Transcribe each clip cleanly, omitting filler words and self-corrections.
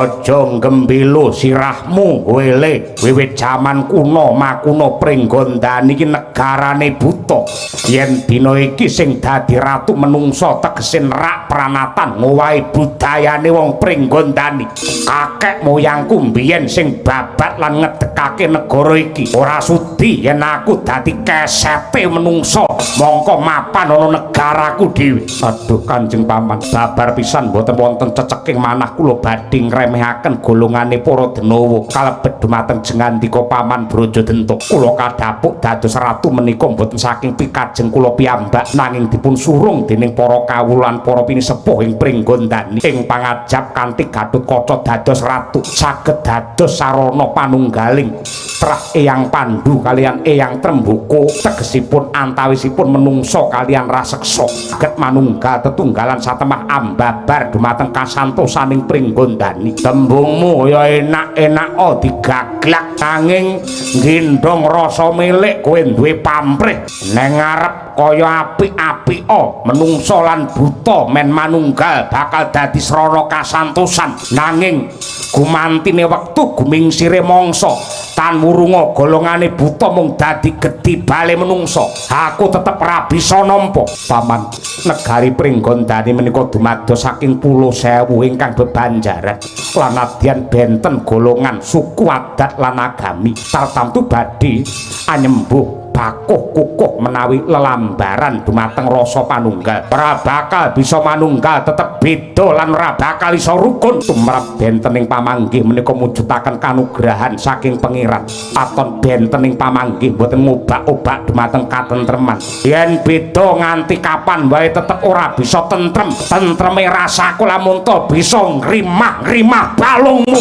aja gembilo sirahmu wele wiwit jaman kuno makuno Pringgondani iki negarane buta yen dina iki sing dadi ratu menungsa tegese rak pranatan ngowahi budayane wong Pringgondani kakek moyangku mbiyen sing babat lan ngedekake negara iki ora sudi yen aku dadi kesete menungsa mongko mapan ana negaraku dhewe aduh Kanjeng Paman babar pisan boten wonten ceceking manah kula badhe ngremehaken golongane para denawa kalebet dumateng jengandika Paman Brajadenta kula kadhapuk dados ratu menika boten saking pikajeng kula piyambak nanging dipun surung dening para kawulan para pinisepuh ing Pringgondani ing pangajab kanthi Gatotkaca dados ratu saged dados sarana panunggaling trah Eyang Pandhu kalian Eyang Tremboko tegesipun antawisipun menungsa kalian raseksa saged manunggal tetunggalan satemah ambabar dumateng kasantosaning Pringgondani tembungmu ya enak-enak digaglak nanging nggendhong rasa milik kowe duwe pamrih neng ngarep kaya apik-apik menungsa lan buta men manunggal bakal dadi srana kasantosan nanging gumantine wektu gumingsire mangsa tan wurunga golongane buta mung dadi gedhi bale menungsa aku tetep ra bisa nampa Paman negari Pringgondani menika dumados saking pulo sewu ingkang bebanjaran lan adyan benten golongan suku adat lan agami tartamtu badhe anyembuh bakuh kukuh menawi lelambaran dumateng rasa panunggal ora bakal bisa manunggal tetep beda lan ora bakal iso rukun tumrap bentening pamanggih menika mujudaken kanugrahan saking pangeran aton bentening pamanggih boten ngobak-obak dumateng katentreman yen beda nganti kapan wae tetep ora bisa tentreme rasaku lamun to bisa ngrimah balungmu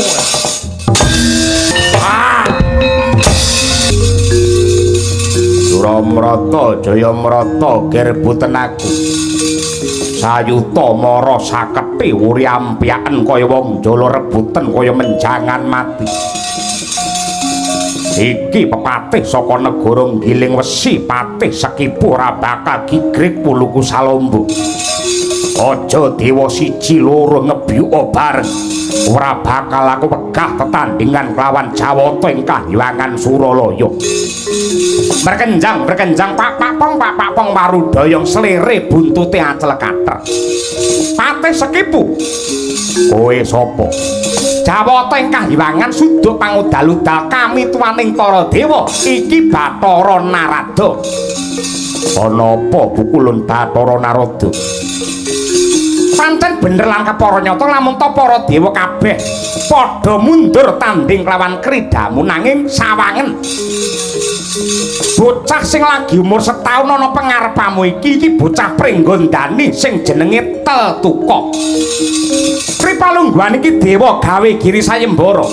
Suramrata Jayamrata gerbuten aku sayuta mara sakethi wuri ampyaken kaya wong jala rebuten kaya menjangan mati iki pepatih saka negara Giling Wesi patih Sekipu ora bakal gigrik Puluku Salombo aja dewa siji loro ngebyuka bareng ora bakal aku wegah tetandingan kelawan Jawata ing Kahyangan Suralaya berkenjang pak pong marudayang selere buntute acel kater patih Sekipu kowe sapa Jawata ing Kahyangan suduk pangudal-udal kami tuwaning para dewa iki Bathara Narada ana apa bukulun Bathara Narada pancen bener lan kepara nyata lamun ta para dewa kabeh padha mundur tanding lawan kridamu nanging sawangen bocah sing lagi umur setahun ana pengarepamu iki bocah Pringgondani sing jenenge Teltuka Pripalungguhan iki dewa gawe Giri Sayembara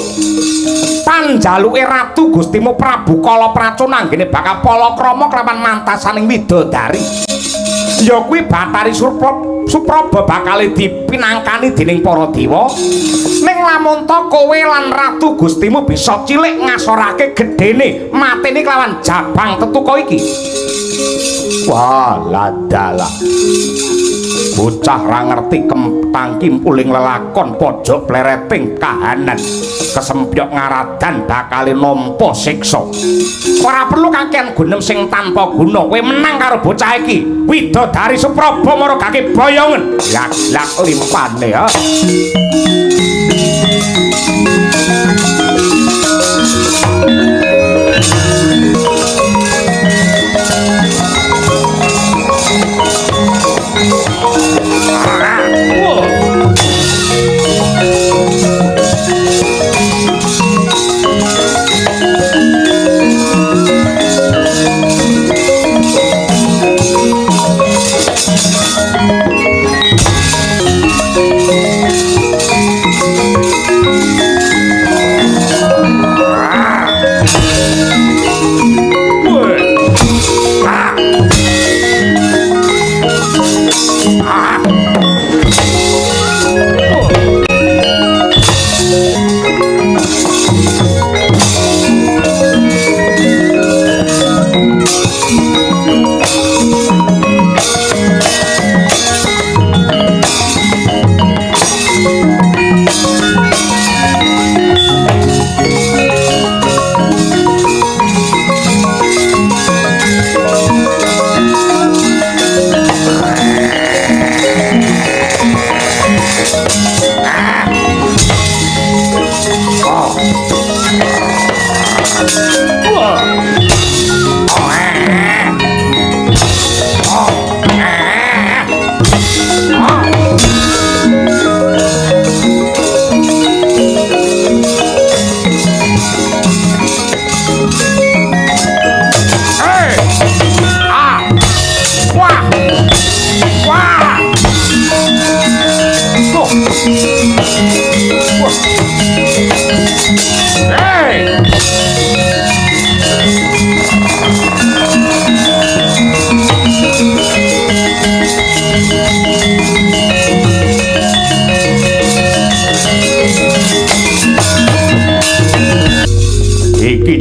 panjaluke ratu Gustimu Prabu Kalapracuna anggene bakal palakrama kelawan mantasaning widodari ya kuwi Bathari Supraba bakal dipinangkani dening para dewa ning lamun to kowe lan ratu Gustimu bisa cilik ngasorake gedene mateni kelawan jabang Tetuka iki walah dalah bocah ra ngerti kempang kimpuling lelakon pojok plereting kahanan kesempyok ngaradan bakal nampa siksa ora perlu kakean gunem sing tanpa guna kowe menang karo bocah iki Widodari Supraba maragake boyongen lak limpane ya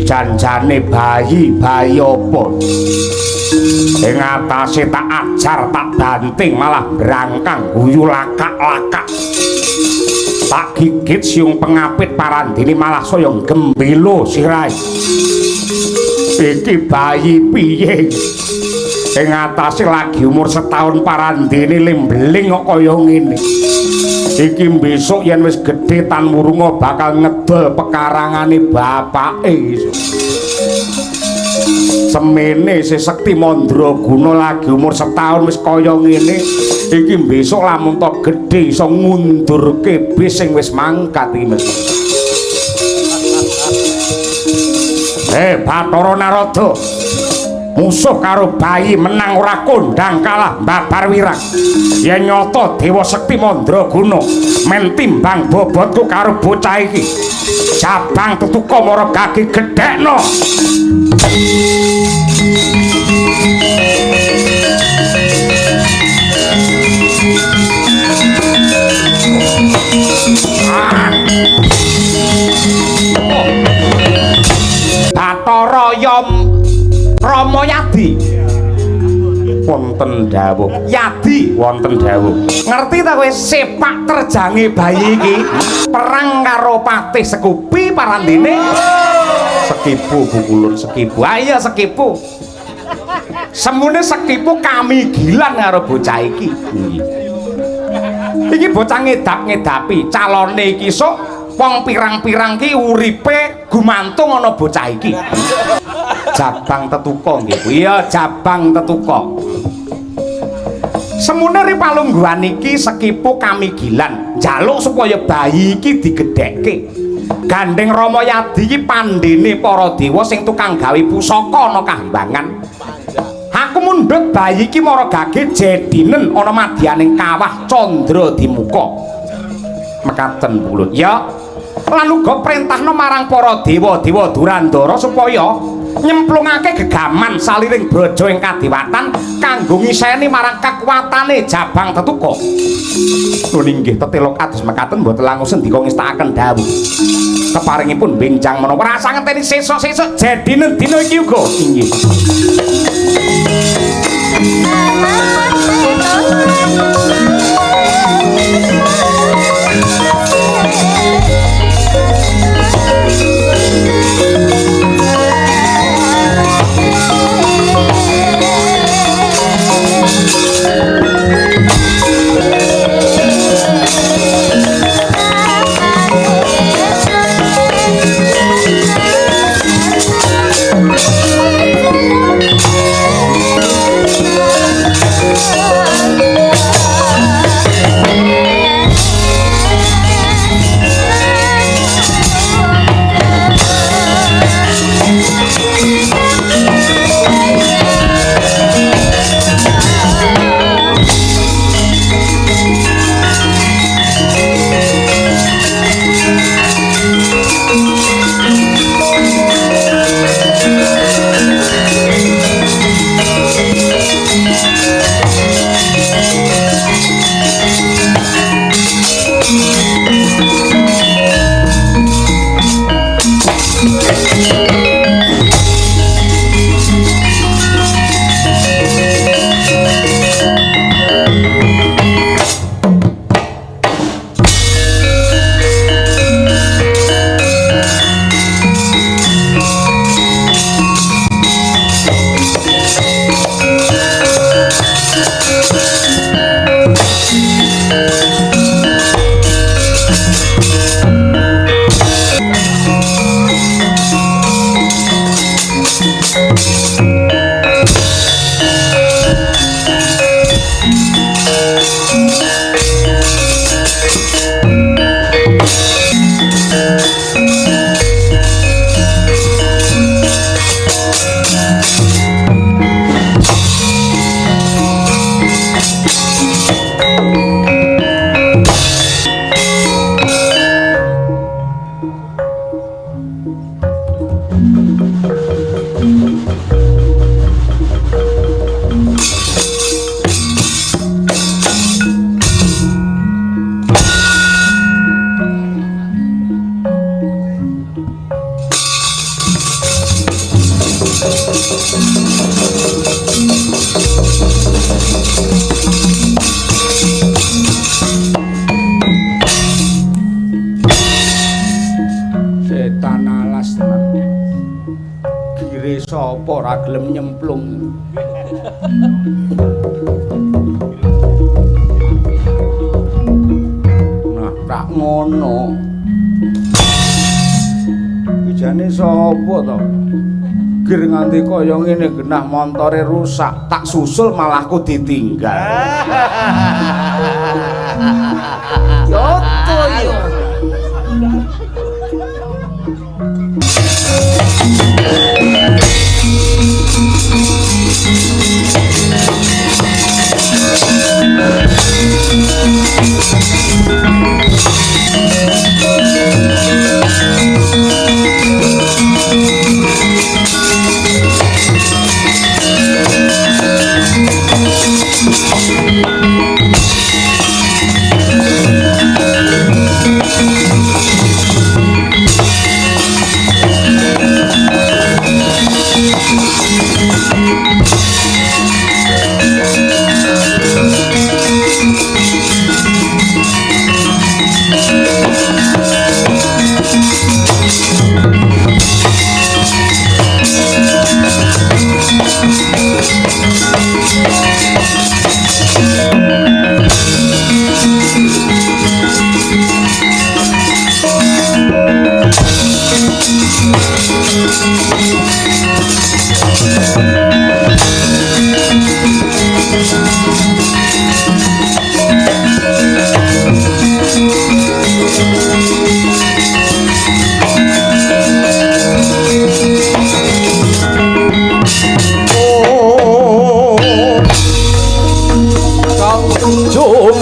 Janjane bayi apa ing atase tak ajar tak banting malah brangkang guyu lakak-lakak tak gigit siung pengapit parandene malah saya gembelo sirai iki bayi piye ing atase lagi umur setahun parandene lembling kok kaya ngene iki besok yen wis gedhe tan murunga bakal ngedol pekarangane bapake semene si Sekti Mandraguna lagi umur setahun wis kaya ngene iki besok lamun tok gedhe iso ngundurke bis sing wis mangkat iki mesti Bathara Narada musuh karo bayi menang ora kondang kalah babar wirang yen nyata Dewa Sekti Mandraguna men timbang bobotku karo bocah iki jabang tutuka mara gage gedhekno Bathara Rama Yadi wonten dawuh Yadi wonten dawuh ngerti ta kowe sepak terjange bayi iki perang karo Patih Sekupi parandene Sekipu Bukulun Sekipu ayo Sekipu semune Sekipu kami gilan karo bocah iki iki bocah ngedap-ngedapi calone iki sok wong pirang-pirang ki uripe gumantung ana bocah iki jabang tetuka nggih iya jabang tetuka semune ripalungguhan iki Sekipu kamigilan njaluk supaya bayi iki digedhekke gandeng Rama Yadi iki pandene para dewa sing tukang gawe pusaka ana Kahyangan aku mundhut bayi iki mara gage jedinen ana madyaning kawah Candra Dimuka mekaten pulun ya lan uga perintahna marang para dewa-dewa Durandara supaya nyemplungake gegaman saliring braja ing kadiwatan kanggo ngiseni marang kekuatane jabang tetuka. Nun inggih tetelok atus mekaten mboten langkung sendika ngestakaken dawuh. Keparingipun benjang menawa rasa ngenteni sesuk-sesuk jedinen dina iki uga inggih. Setan alas gire sapa ora gelem nyemplung. Nah, tak ngono. Ijane sapa to? Gir nganti kaya ngene genah montore rusak, tak susul malah ku ditinggal. Yoto yo.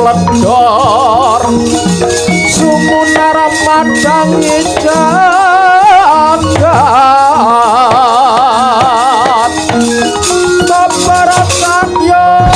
Ledor sumunar madang jagat babarat sabyana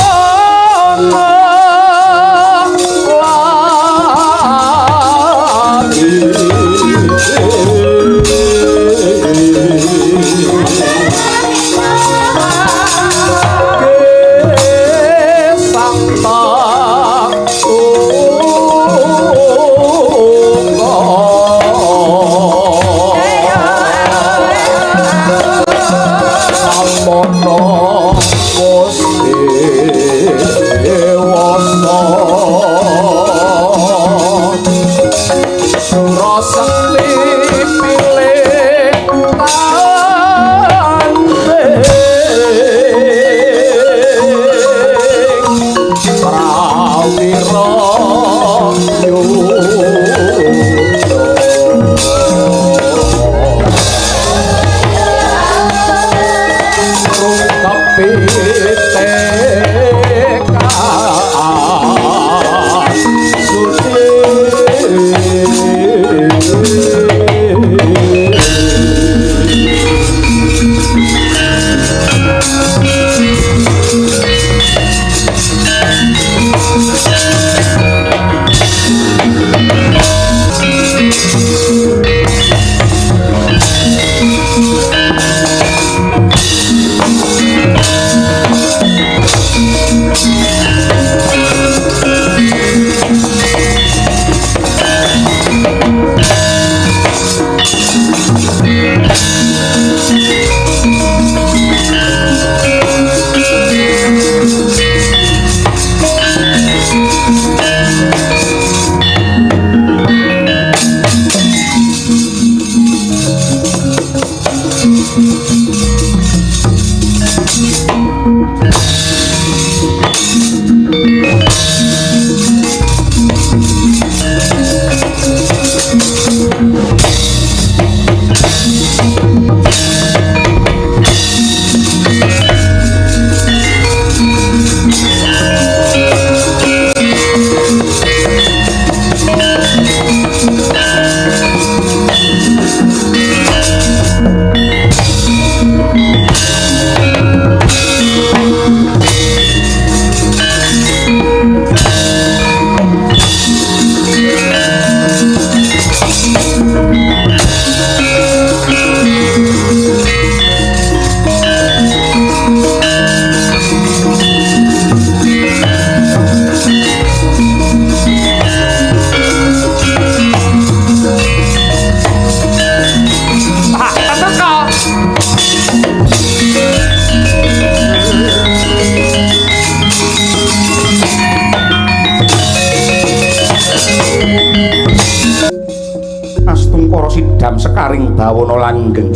Astungkara Sidam Sekaring Bawana langgeng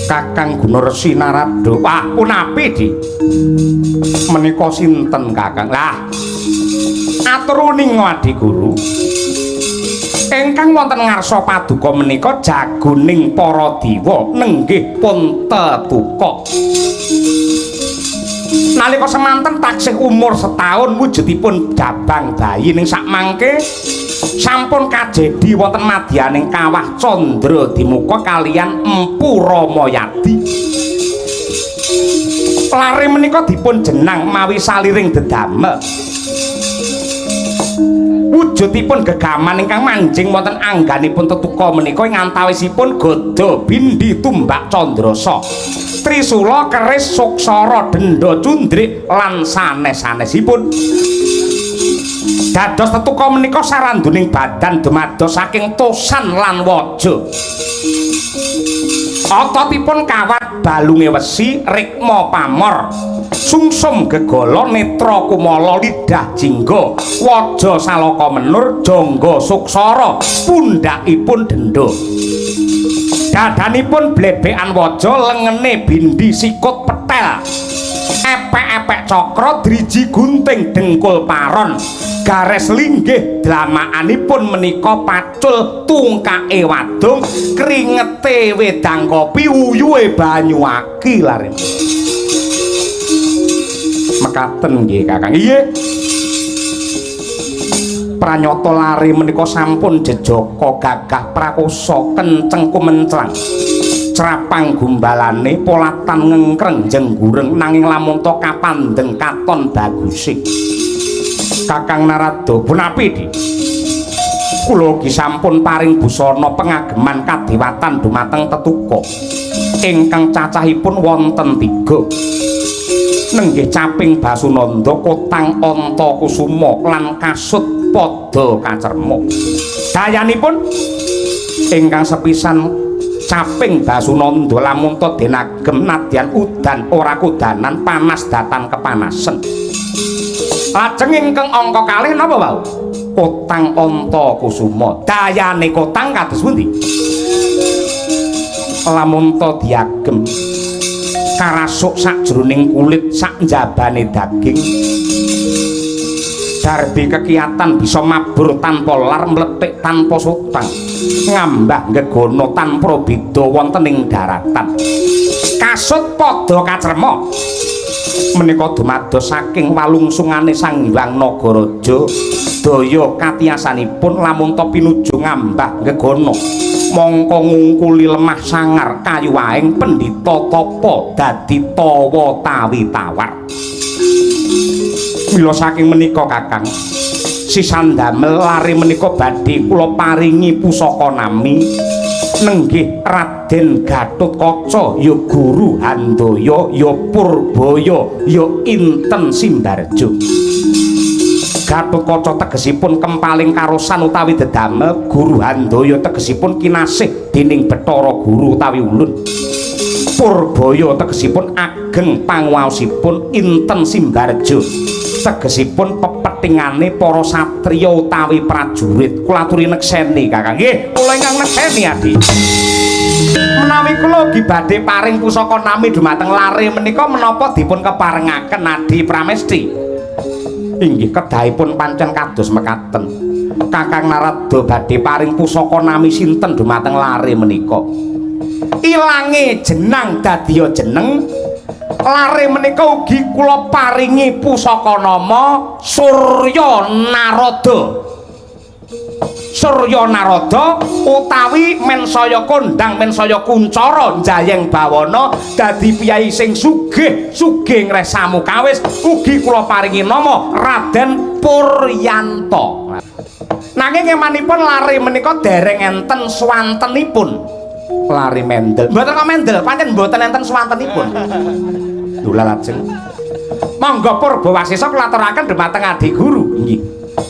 Kakang Gunarsi Narada. Wah, punapi di menika sinten Kakang? Lah, atur nuwun Adi Guru. Ingkang wonten ngarsa paduka menika jagoning para dewa nenggih pun tetuka. Nalika semanten taksih umur setahun wujudipun jabang bayi ning sakmangke sampun kajedi wonten madyaning kawah Candra Dimuka kaliyan Empu Ramayadi. Lare menika dipun jenang mawi saliring dedamel. Wujudipun gegaman ingkang manjing wonten angganipun tetuka menika ing antawisipun gada bindi tumbak candrasa. Trisula keris suksara denda cundrik lan sanes-sanesipun. Dados tetuka menika saranduning badan dumados saking tosan lan waja. Ototipun kawat balunge wesi rikma pamor. Sungsum gegala netra kumala lidah jingga waja salaka menur jangga suksara pundhakipun denda. Dadanipun blebekan waja lengene bindi sikut petel epek-epek cakra driji gunting dengkul paron gares linggih dlamakanipun menika pacul tungkake wadung kringete wedang kopi uyuhe banyu aki lare mekaten nggih Kakang. Nggih pranyata lare menika sampun jejaka gagah prakosa kenceng kumenclang crapang gumbalane polatan ngengkreng jenggureng nanging lamun to kapandeng katon bagusé. Kakang Narada punapi di kula ugi sampun paring busana pengageman kadewatan dumateng tetuka ingkang cacahipun wonten 3 nenggih Caping Basunanda Kotang Antakusuma lan Kasut Pada Kacerma. Dayanipun ingkang sepisan Caping Basunanda lamun to denagem nadyan udan ora kudanan panas datan kepanasen. Lajeng ingkang angka kalih napa wau? Kotang Antakusuma. Dayane kotang kados pundi? Lamun to diagem karasuk sakjroning kulit sak njabane daging darbi kekiyatan bisa mabur tanpa lar mletik tanpa sutang ngambah ngegono tanpa beda wonten ing daratan. Kasut Pada Kacerma menika dumados saking walungsungane Sang Hyang Nagaraja daya katiasanipun lamun to pinuju ngambah ngegono mongko ngungkuli lemah sangar kayu waing pendhita tapa dadi tawa tawi tawar. Mila saking menika Kakang sisandamel lare menika badhe kula paringi pusaka nami nenggih Raden Gatotkaca ya Guru Handaya ya Purbaya ya Inten Simbarjo. Gatotkaca tegesipun kempaling karosan utawi dedamel, Guru Handaya tegesipun kinasih dening Bathara Guru utawi ulun. Purbaya tegesipun ageng panguwaosipun Inten Simbarjo. Tegesipun pepetingane para satriya utawi prajurit. Kula aturi nekseni Kakang. Nggih, kula ingkang nekseni Adi. Menawi kula ugi badhe paring pusaka nami dumateng lare menika menapa dipun keparengaken Adi Pramesti? Inggih kedahipun pancen kados mekaten. Kakang Narada badhe paring pusaka nami sinten dumateng lare menika. Ilange jenang dadiya jeneng. Lare menika ugi kula paringi pusaka nama Surya Narada. Surya Narada utawi mensaya kondang mensaya kuncara njayeng bawana dadi piyai sing sugih ngresamu kawis ugi kula paringi nama Raden Puryanto. Nanging emanipun lare menika dereng enten swantenipun. Lare mendel. Mboten kok mendel, pancen mboten enten swantenipun. Lha lajeng monggo Purbawasesa kula aturaken dhumateng Adi Guru. Nggih.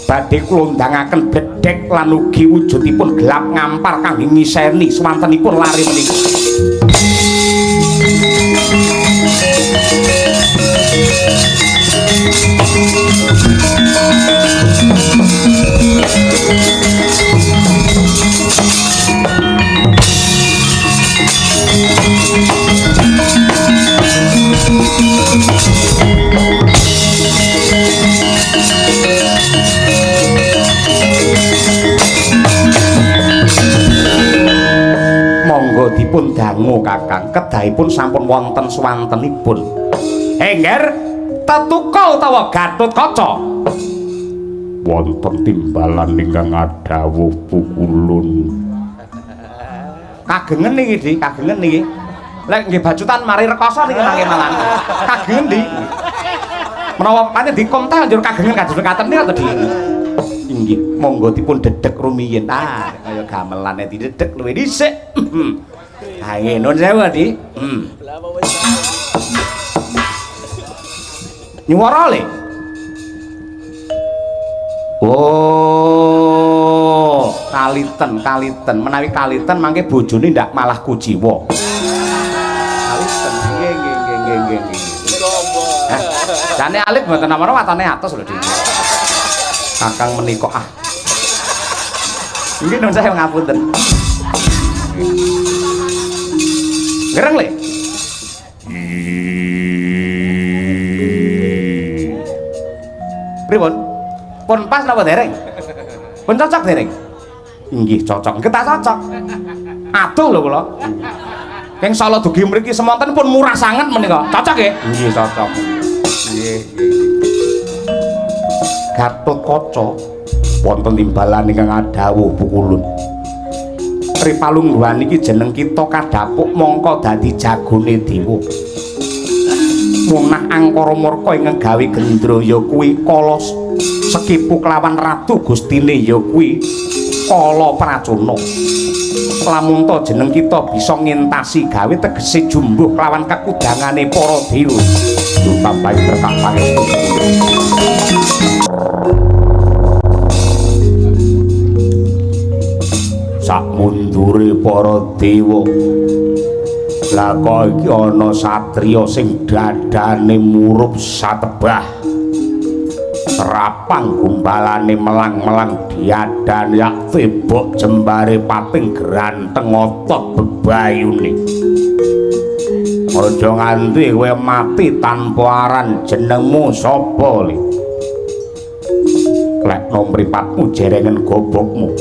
Badhe kula undangaken bledhek lan ugi wujudipun gelap ngampar kangge ngiseni swantenipun lare menika. Monggo dipun dangu Kakang, kedahipun sampun wonten swantenipun. Engger tetuka utawa Gatotkaca wonten timbalan ingkang adhawuh pukulun. Kagengen niki Dik, kagengen niki. Lek nggih bacutan mari rekoso niki mangke malan. Kagengen Dik. Menawa pancen dikomtal njur kagengen kados katen niku to Dik. Inggih, monggo dipun dedhek rumiyin. Ah, kaya gamelane didedhek luwih dhisik. Ha nggih, nuwun sewu Dik. Nyuwara le. Oh, kaliten. Menawi kaliten mangke bojone ndak malah kujiwa. Kaliten. Nggih. Jane alit mboten namara watone atos lho Dik. Kakang menika Nggih nuwun sewu ngapunten. Gereng le. Pripun? Pun pas napa dereng? Pun cocok dereng? Inggih cocok. Kita cocok. Aduh lho kula. Ing Sala dugi mriki semonten pun murah sanget menika. Cocok nggih? Nggih cocok. Nggih. Gatotkaca wonten timbalan ingkang adhawuh pukulun. Tripalungguhan iki jeneng kita kadhapuk mongko dadi jagone dewa. Munah angkara murka ingkang gawe gendra ya kuwi Kala Sekipu kelawan ratu gustine ya kuwi Kala Pracuna. Lamun to jeneng kita bisa ngentasi gawe tegese jumbuh kelawan kekudangane para dewa. Tambahi berkah pangestu. Sak mundure para dewa lah kok iki ana satriya sing dadane murup satebah rapang gumbalane melang-melang diadan yak tebok jembare pating granteng otot bebayune. Aja nganti kowe mati tanpa aran, jenengmu sapa li? Lekno mripatmu jerengen gobokmu.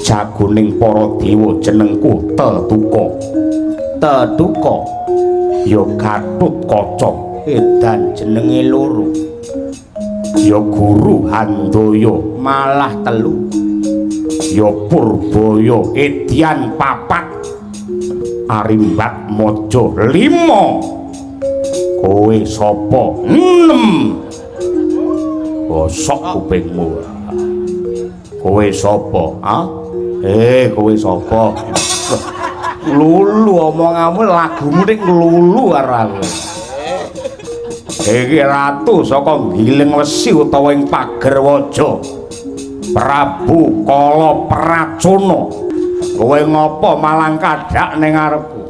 Jagoning para dewa jenengku Tetuka ya Gatotkaca edan jenenge loro ya Guru Handaya malah telu ya Purbaya edian papat Arimbat Maja 5 kowe sapa 6 gosok kupingmu kowe sapa kowe sapa lulu omonganmu lagumu ning lulu karo aku. Iki ratu saka Giling Wesi utawa ing Pagerwaja. Prabu Kala Pracuna. Kowe ngopo malang kadhak ning ngarepku?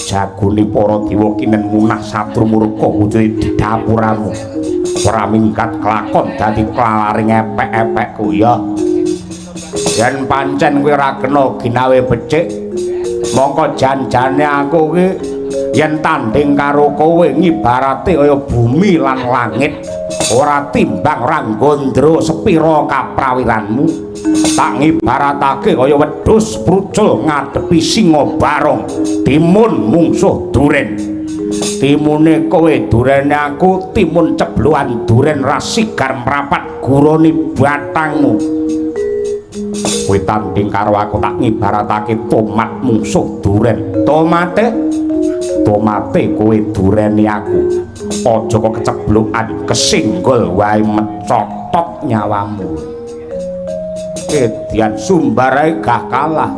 Jagone para dewa kinen munah satru murka wujude didapuramu. Ora minggat kelakon dadi klalaring epek-epekku ya. Yen pancen kowe ora kena ginawe becik mongko janjane aku ki yen tanding karo kowe ngibarate kaya bumi lan langit ora timbang ranggandra sepira kaprawiranmu tak ngibaratake kaya wedhus prucul ngadepi singa barong timun mungsuh duren timune kowe durene aku timun cebluan duren rasigar mrapat gurone batangmu. Kowe tanding karo aku tak ngibaratake tomat mungsuh duren. Tomate kowe durene aku. Aja kok keceblokan kesinggol wae mecotot nyawamu. Edian Sumbarae gah kalah.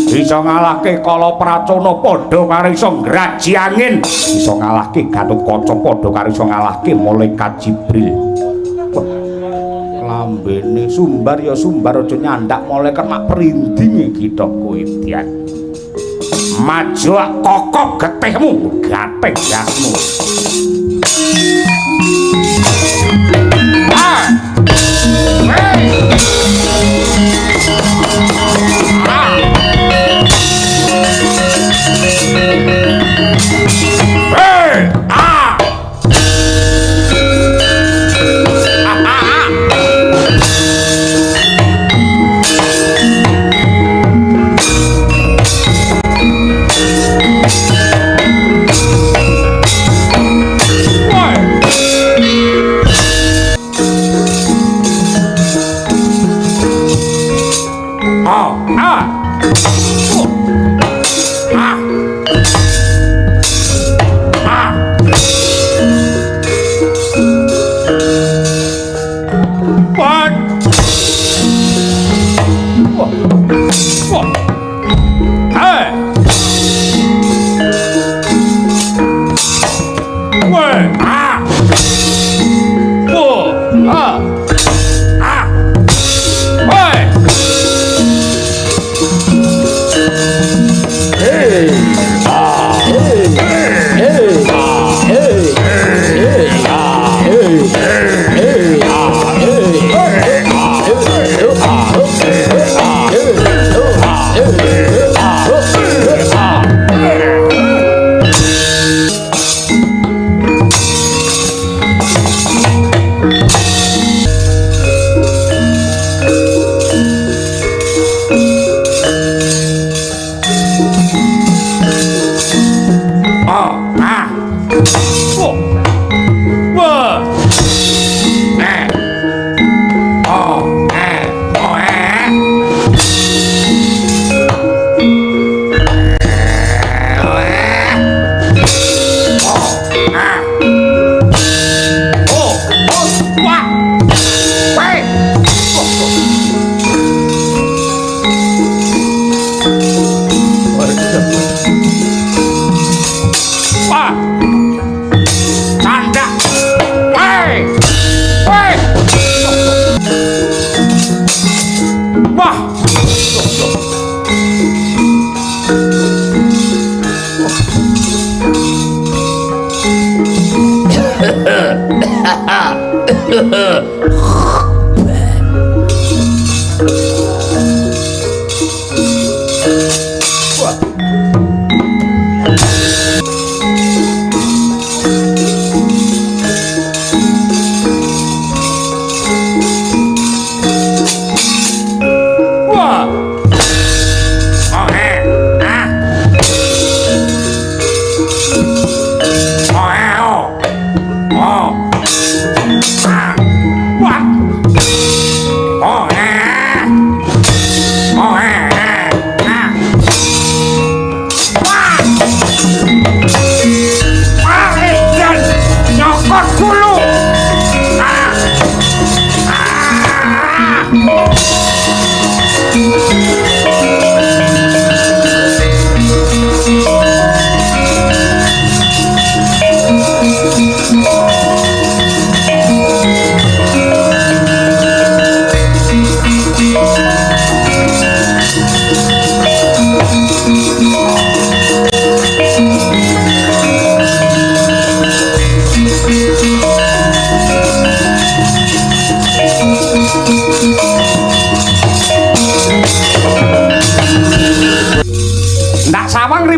Bisa ngalahke Kala Pracuna padha karo iso ngraji angin. Bisa ngalahke Gatotkaca padha karo iso ngalahke malaikat Jibril. Lambene sumbar ya sumbar aja nyandak malaikat mak perindinge kita kowe Dian. Maju kokok getihmu, gatih gasmu. Ah! Hey!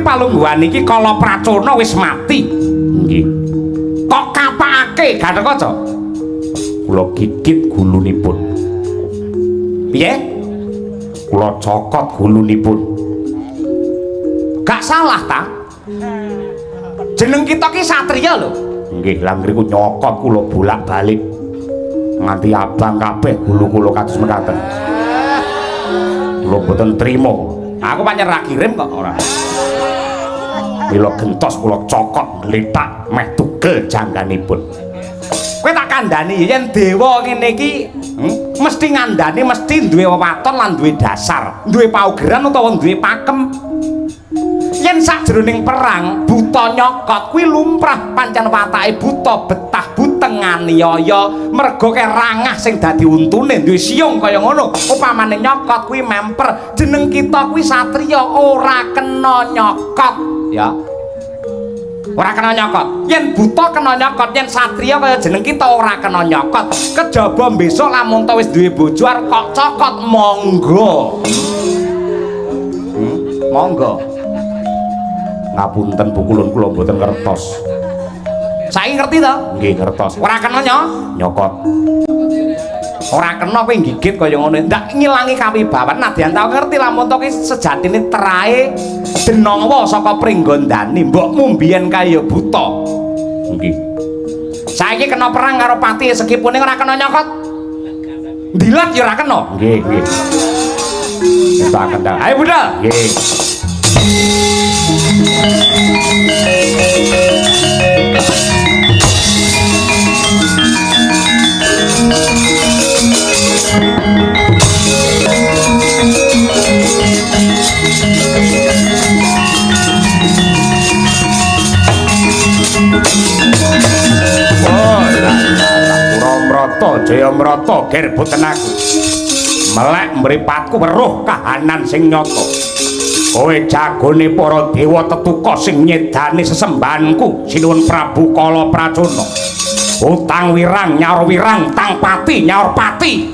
Palungguhan iki kala Pracona wis mati. Nggih. Kok kapake Gatotkaca? Kula gigit gulunipun. Piye? Kula cokot gulunipun. Gak salah ta? Jeneng kita ki satriya lho. Nggih, lah ngriku nyokot kula bolak-balik. Nganti abang kabeh gulu kula kados mekaten. Kula boten trima. Aku pancen ra kirim kok ora. Mila gentos kula cokot ngletak meh tugel jangganipun. Kowe tak kandhani yen dewa ngene iki mesti ngandani mesti duwe wewaton lan duwe dasar, duwe paugeran utawa duwe pakem. Yen sakjroning perang buta nyokot kuwi lumrah pancen watake buta betah buteng aniaya merga kerangah sing dadi untune duwe siung kaya ngono. Upamane nyokot kuwi memper, jeneng kita kuwi satriya ora kena nyokot. Ya. Ora kena nyokot. Yen buta kena nyokot, yen satriya kaya jeneng kita ora kena nyokot. Kejaba besok lamun ta wis duwe bojo arep kok cokot monggo. Monggo. Ngapunten pukulun kula mboten ngertos. Saiki ngerti to? Nggih ngertos. Ora kena nyokot. Ora kena kowe gigit kaya ngono. Ndak ngilangi kawibawan. Nadyan tau ngerti lamun to ki sejatine terahe denawa saka Pringgondani. Mbokmu mbiyen kaya buta. Nggih. Saiki kena perang karo pati sekipune ora kena nyokot. Ndilat ya ora kena. Nggih, nggih. Tak kendal. Ayo budal. Nggih. Jayamrata ger boten aku melek mripatku weruh kahanan sing nyata kowe jagone para dewa tetuka sing nyedani sesembahanku sinuwun Prabu Kala Pracona utang wirang nyaur wirang tang pati nyaur pati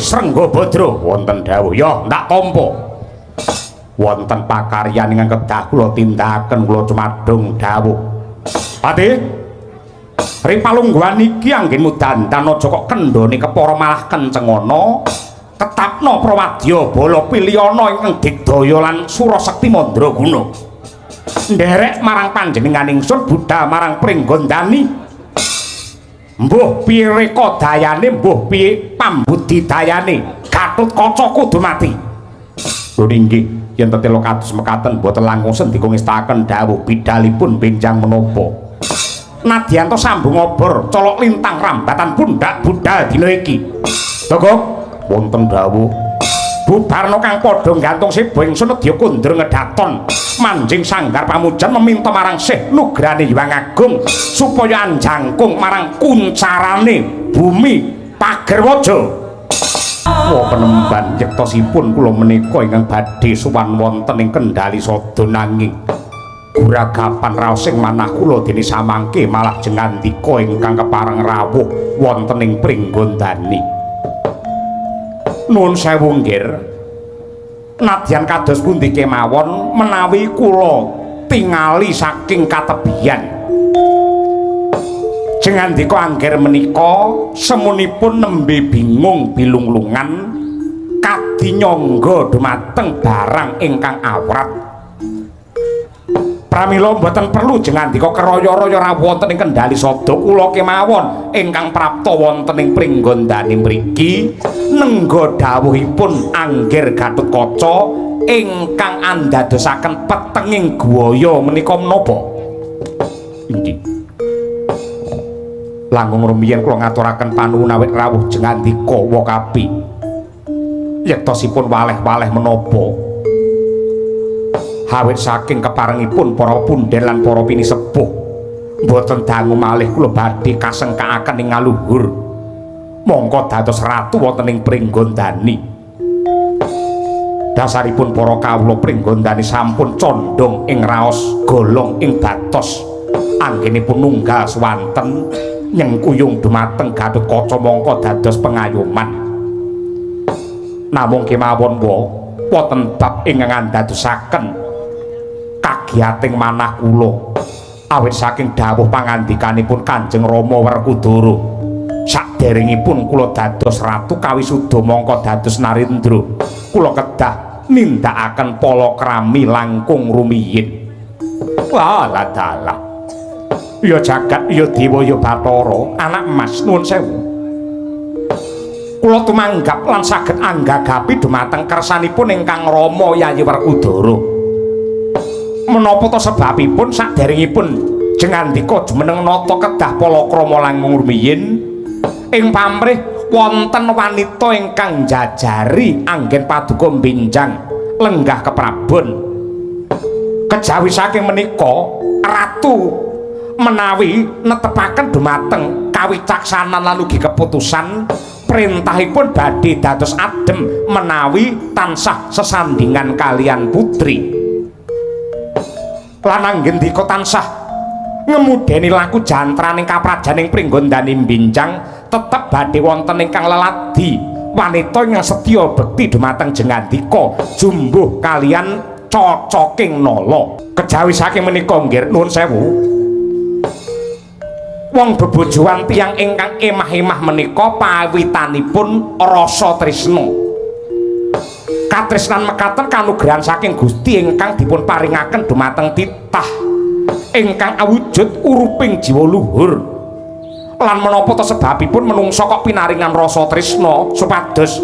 Srengga Badra wonten dawuh ya ndak tampa wonten pakaryan ingkang kedah kula tindakaken kula cumadung dawuh Pati ripalungguhan iki anggen mudandan aja kok kendhane kepara malah kencengana tetapna prawadya bala piliyana ingkang digdaya lan Surasekti Mandraguna nderek marang panjenengan ingsun budhal marang Pringgondani mbuh piye reka dayane mbuh piye pambudidayane Gatotkaca kudu mati. Lho inggih yen tetela kados mekaten boten langkung sendika ngestaken dawuh bidalipun benjang menapa. Nadyanto sambung obor colok lintang rambatan pundak budal dina iki. Togok wonten dawuh bubarna kang padha gantung sibo ingsun nedya kondur ngedaton manjing sanggar pamujan meminta marang Sih nugrane Hyang Agung supaya anjangkung marang kuncarane bumi Pagerwaja. Wah penemban yektosipun kula menika ingkang badhe sowan wonten ing Kendali Sada nanging guragapan raos sing manah kula dene samangke malah jengandika ingkang kepareng rawuh wonten ing Pringgondani. Nuwun sewu nggir. Nadyan kados pundi kemawon menawi kula tingali saking katebian. Jengandika angger menika semunipun nembe bingung bilunglungan kadinyangga dumateng barang ingkang awrat. Pramila mboten perlu jengandika keraya-raya rawuh wonten ing Kendali Sada kula kemawon ingkang prapta wonten ing Pringgondani mriki nengga dawuhipun Angger Gatotkaca ingkang andadosaken petenging guwaya menika menapa? Inggih. Langkung rumiyin kula ngaturaken panuwun awit rawuh jengandika Wakapi. Yektosipun waleh-waleh menapa? Awit saking keparengipun para punden lan para pinisepuh mboten dangu malih kula badhe kasengkaaken ing ngaluhur mongko dados ratu wonten ing Pringgondani. Dasaripun para kawula Pringgondani sampun condong ing raos golong ing batos anggenipun nunggal swanten nyengkuyung dumateng Gatotkaca mongko dados pengayoman. Namung kemawon wonten bab ingkang andadosaken kagiyating manah kula awit saking dawuh pangandikanipun Kanjeng Rama Werkudara saderengipun kula dados ratu kawisuda mangka dados Narendra kula kedah nindakaken palakrami langkung rumiyin. Walah dalah ya jagat ya dewa ya Bathara anak Mas nuwun sewu kula tumanggap lan saged anggagapi dumateng kersanipun ingkang Rama Yayi Werkudara. Menapa to sebabipun saderengipun jengandika jumeneng nata kedah palakrama langkung rumiyin ing pamrih wonten wanita ingkang njajari anggen paduka benjang lenggah keprabon. Kejawi saking menika ratu menawi netepaken dumateng kawicaksanan lan ugi keputusan perintahipun badhe dados adem menawi tansah sesandingan kalian putri lan anggendika tansah ngemudeni laku jantraning kaprajaning Pringgondani Benjang tetep badhe wonten ingkang leladi wanita ingkang setya bekti dumateng Jengandika jumbuh kalian cocoking nala. Kejawi saking menika nggih nuwun sewu wong bebojoan tiyang ingkang emah-emah menika pawitanipun rasa tresna. Katresnan mekaten kanugrahan saking Gusti ingkang dipun paringaken dumateng titah ingkang awujud uruping jiwa luhur. Lan menapa to sebabipun menungsa kok pinaringan rasa tresna supados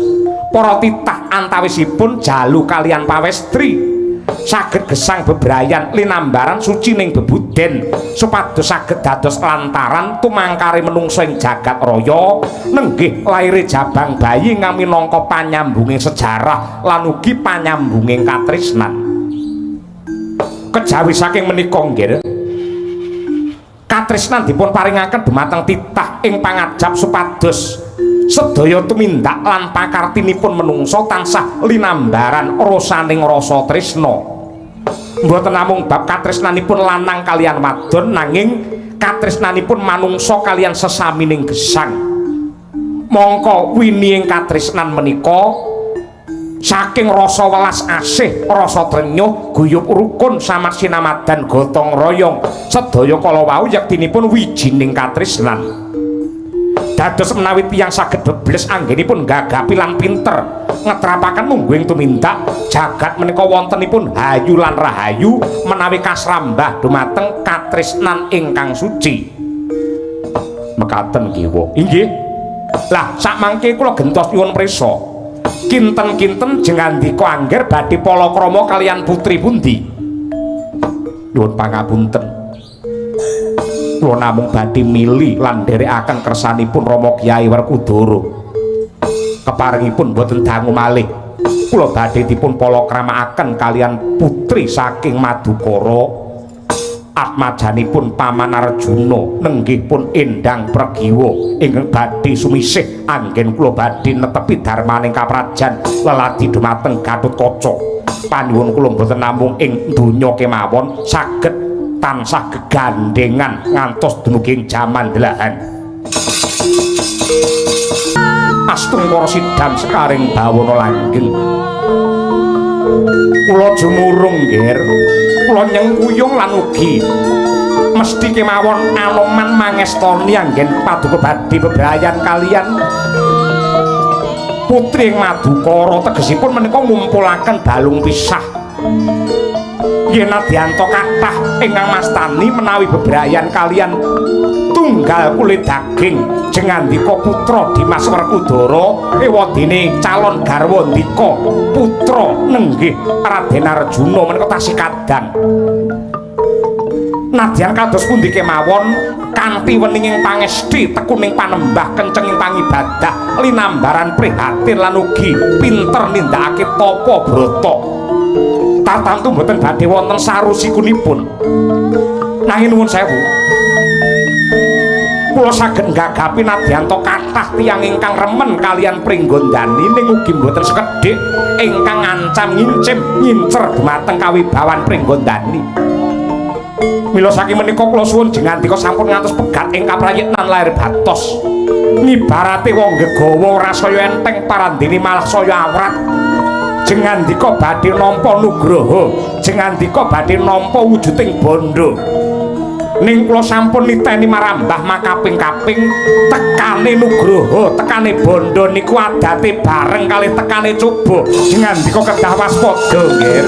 para titah antawisipun jalu kalian pawestri saged gesang bebrayan linambaran suci ning bebuden supados saged dados lantaran tumangkari menungsa ing jagat raya nenggih laire jabang bayi ingkang minangka panyambunging sejarah lan ugi panyambunging katresnan. Kejawi saking menika nggih katresnan dipun paringaken dumateng titah ing pangajap supados sedaya tumindak lan pakartinipun menungsa tansah linambaran rasaning rasa tresna. Mboten namung bab katresnanipun lanang kalian wadon nanging katresnanipun manungsa kalian sesamining gesang. Mongko winiing katresnan menika saking rasa welas asih, rasa trenyuh, guyub rukun samarsinamadan gotong royong sedaya kala wau yektinipun wijining katresnan. Dados menawi tiyang saged bebles anggenipun gagapi lan pinter ngetrapaken mungguing tumindak jagat menika wontenipun hayu lan rahayu menawi kasrambah dumateng katresnan ingkang suci. Mekaten kiwa. Inggih. Lah sakmangke kula gentos nyuwun prisa. Kinten-kinten Jengandika angger badhe palakrama kalian putri pundi? Nuwun pangapunten. Kula namung badhe mili lan nderekaken kersanipun Rama Kyai Werkudara. Keparingipun boten dangu malih. Kula badhe dipun palakramaken kalian putri saking Madukara. Atmajanipun Paman Arjuna nenggih pun Endang Pregiwa ingkang badhe sumisih anggen kula badhe netepi darmaning kaprajan leladi dumateng Gatotkaca. Panuwun kula boten namung ing donya kemawon saged tansah gegandengan ngantos dumugi jaman delahan. Astung para sidam sekaring bawana langgeng. Kula jumurung nggih. Kula nyengkuyung lan ugi mesti kemawon Anoman mangestoni anggen paduka badhe bebrayan kalian putri ing Madukara tegesipun menika ngumpulaken balung pisah. Yen adyanto kathah ingkang mastani menawi bebrayan kalian tunggal kulit daging Jengandika putra Dimas Werkudara ewadene calon garwa Ndika putra nenggih Raden Arjuna menika tasih kadang. Nadyan kados pundi kemawon kanthi weninging pangesti tekuning panembah kencenging pangibadah linambaran prihatin lan ugi pinter nindakake tapa brata. Tartamtu mboten badhe wonten sarusikunipun. Nanging nuwun sewu. Kula saged nggagapi nadyanto kathah tiyang ingkang remen kalian Pringgondani ning ugi mboten sekedhik ingkang ngancam ngincim nyincer dumateng kawibawan Pringgondani. Mila saking menika kula suwun Jengandika sampun ngantos pegat ing kaprayitnan lair batos. Nibarate wong gegawa ora saya enteng parandene malah saya awrat. Jengandika badhe nampa nugraha, Jengandika badhe nampa wujuding bondo. Ning kula sampun niteni marambah makaping-kaping tekane nugraha, tekane bondo niku adate bareng kalih tekane coba. Jengandika kedah waspada nggih.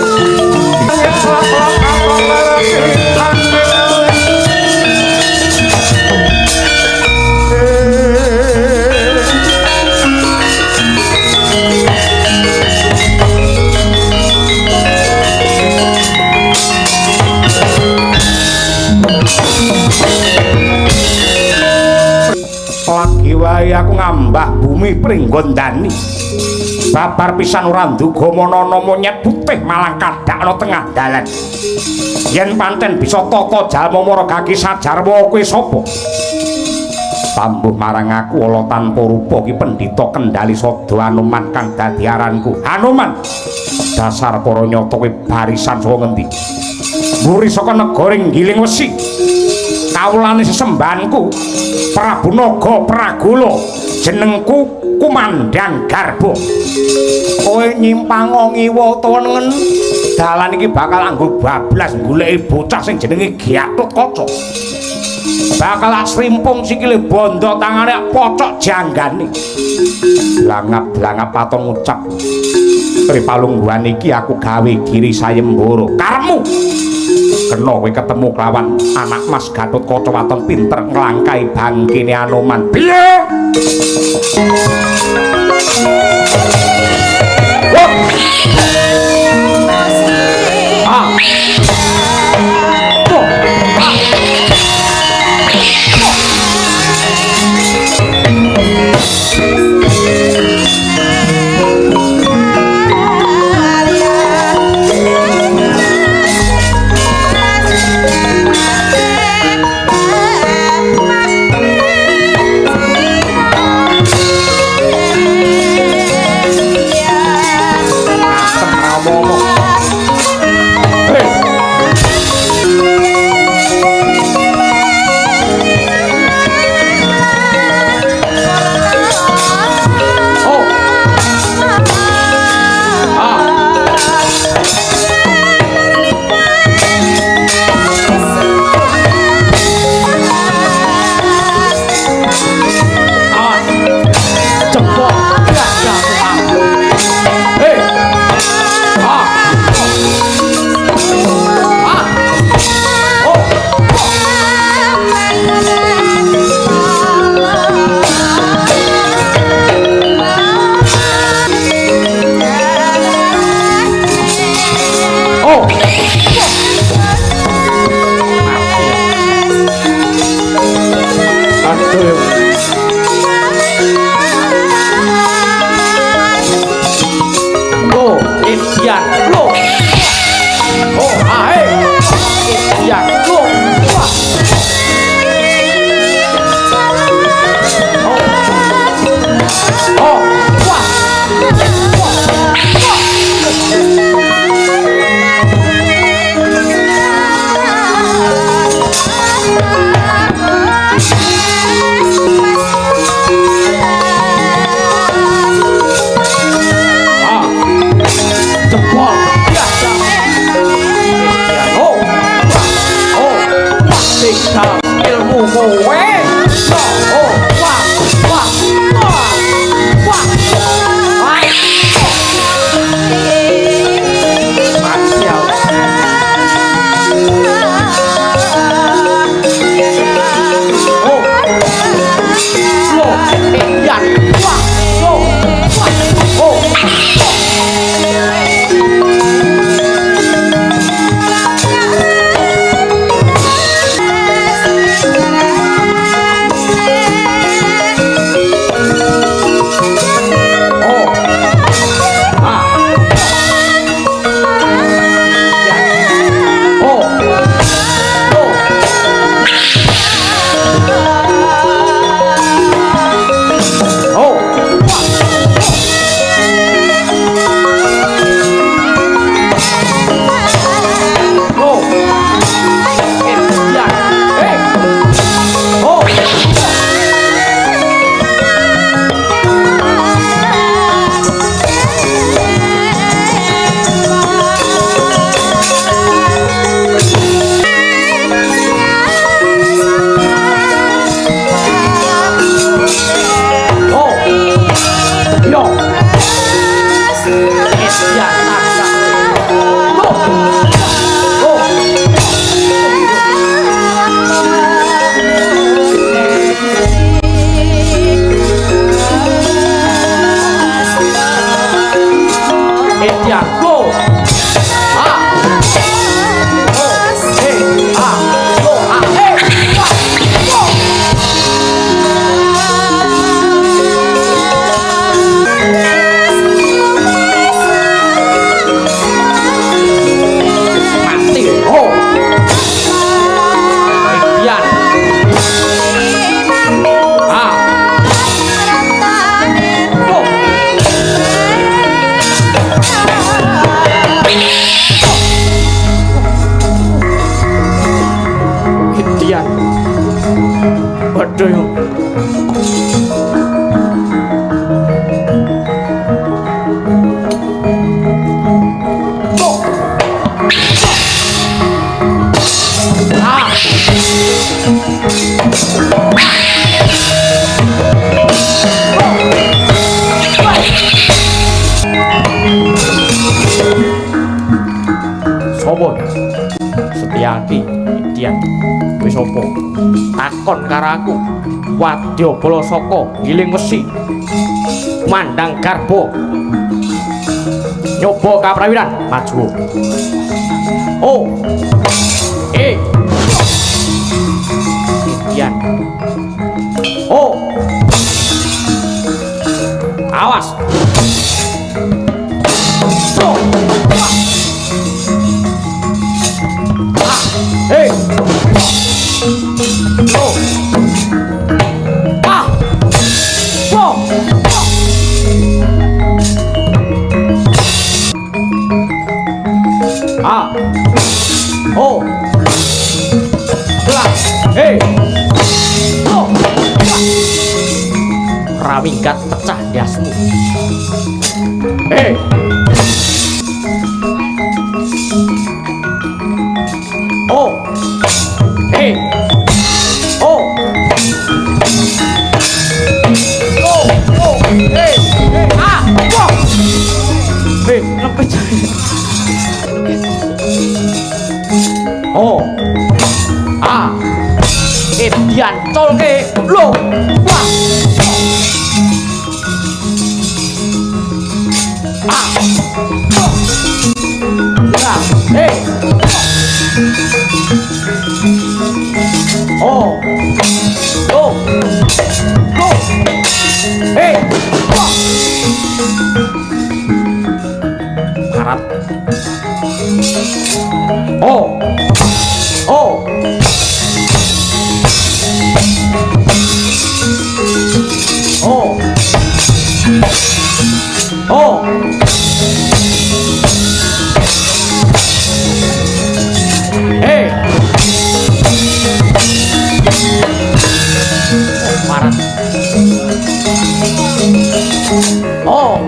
Lagi wae aku ngambah bumi bumi Pringgondani. Babar pisan ora nduga manana monyet putih malang kadakna tengah dalan. Yen pancen bisa tata jalma maragake sajarwa kowe sapa? Tambuh marang aku ala tanpa rupa ki Pendhita Kendali Sada Anoman kang dadi aranku. Anoman, dasar para nyata kowe barisan saka ngendi? Muri saka negaring Giling Wesi. Kawulane sesembahanku Prabu Naga Pragala, jenengku Kumandang Garba. Kowe nyimpang ngiwa utawa nengen dalan iki bakal anggo bablas goleki bocah sing jenenge Gatotkaca. Bakal srimpung sikile bondo tangane pocok janggane. Blangap-blangap paton ngucap. Pripalungguhan iki aku gawe Giri Sayembara. Karepmu kena kowe ketemu kelawan anak Mas Gatotkaca waton pinter nglangkai bangkene Anoman. Piye? Sopo? Setyaki, Idian. Wis sopo? Takon karo aku. Wadyabala saka Giling Wesi. Mandang garba. Nyoba kaprawiran maju. Oh. Idian. Oh. Awas. Oh. Hey. Oh. Ah. Oh. Ah. Oh. Belah. Hey. Oh. Rawingkat pecah dasmu. Hey. Oh. Hey. Oh. Oh. Oh. Hey. Hey. Ah. Wah. Hey, lepet. Oh. Ah. Edian colke lo. Wah. Ah. Oh. Ya. Hey. Oh. Oh. Oh. Hey. Wah. Harap. Oh. Oh. Oh. Oh. Hey. Marah. Oh.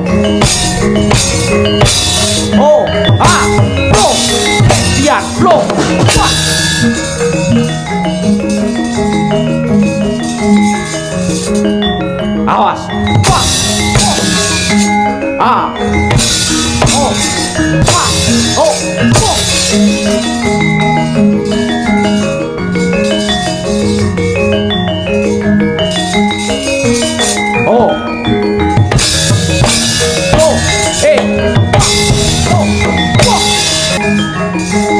Oh. Ah. Blow. Biar blow. Wah. Awas. Wah. Ah. Oh. Wah. Oh. Oh. Oh. Oh. Eh. Oh. Oh.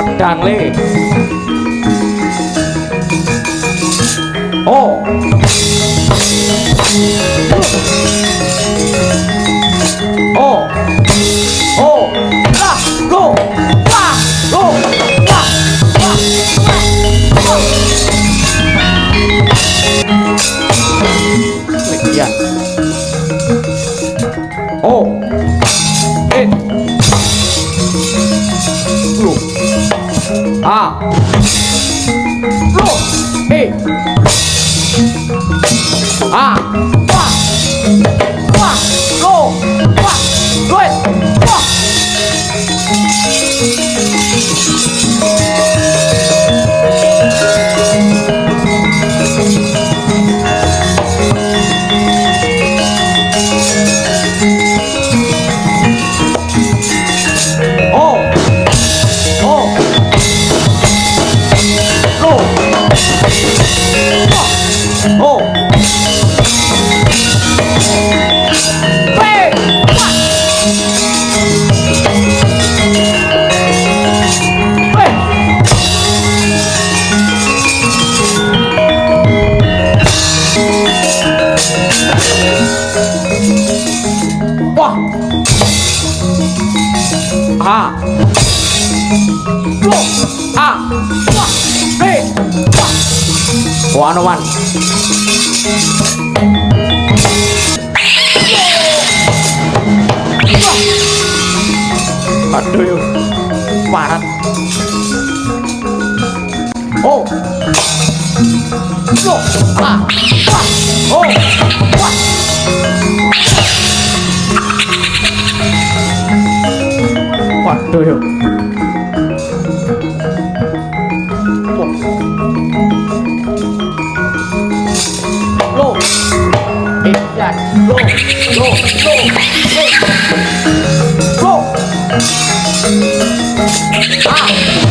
Pedang le. Oh. Oh. Oh. Lah. Go. Wah. Go. Wah. Wah. Wah. Ya. Oh. Eh. Lu. Ah. Lu. Eh. Ah. Wah. Wah. Lu. Wah. Good. Wah. Oh. Oh. Lu. Wah. Oh. Hey. Wah. Hey. Wah. Ah. Loh. Ah. Wah. Hey. Wah. One. Aduh yuk. Parat. Oh. Loh. Ah. Wah. Oh. Wah. Waduh yuk. Loh. Ikan. Loh. Loh. Loh. Loh. Loh. Ah.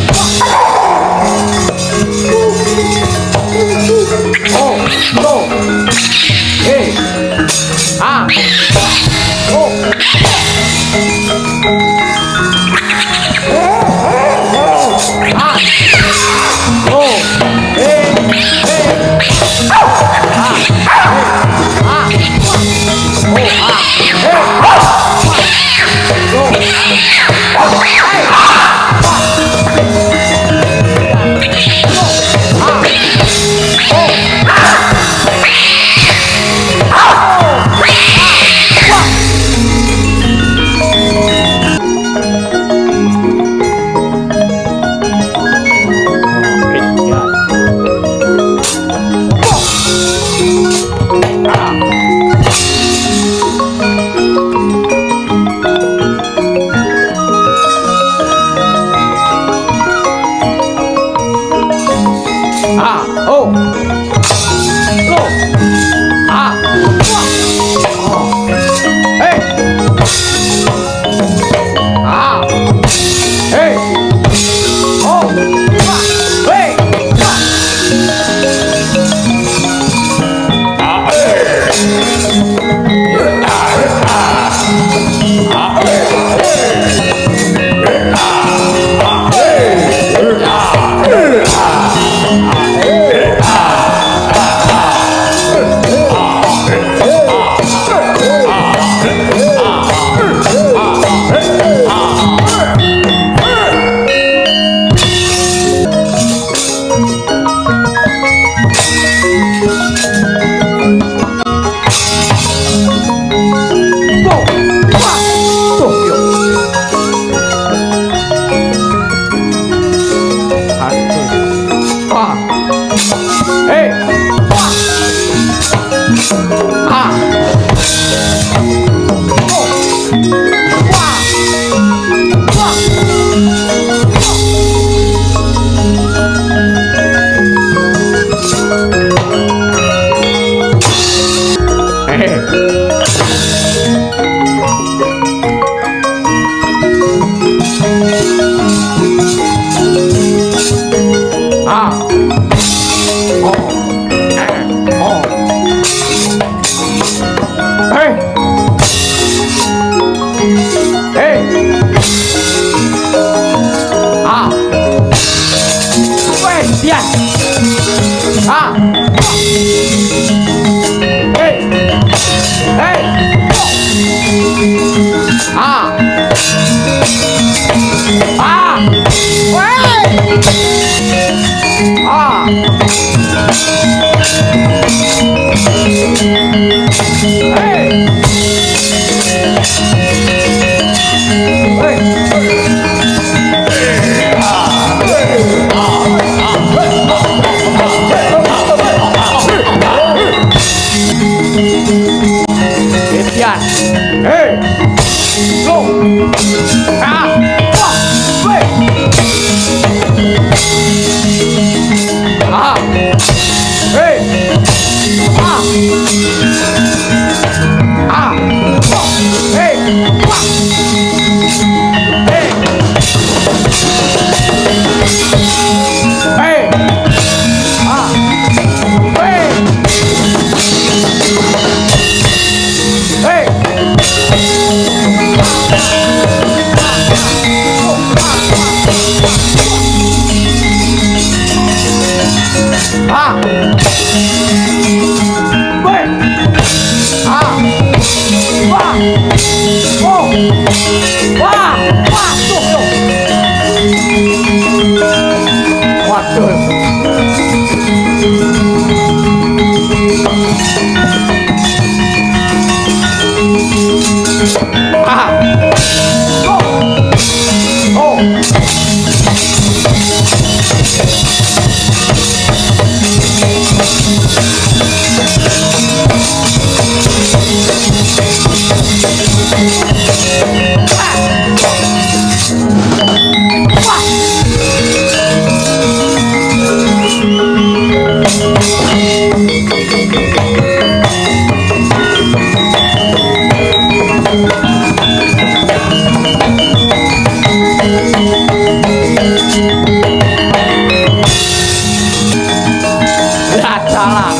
Hei. Ah. Weh, dia. Ah. Hei. Hei. Ah. Ah. Weh. Ah. Hei. Hei. Hei. Go. Ah. Wah. Weh. Ah. Hei. Ah. Ah. Wah. Hei. Wah. Hei. Hei. Ah. Hei. Hei. Ah. Weh. Ah. Wah. Oh. Wah. Wah. Tuh, tuh. Waduh. Ah. Oh. Oh. Lihat salah.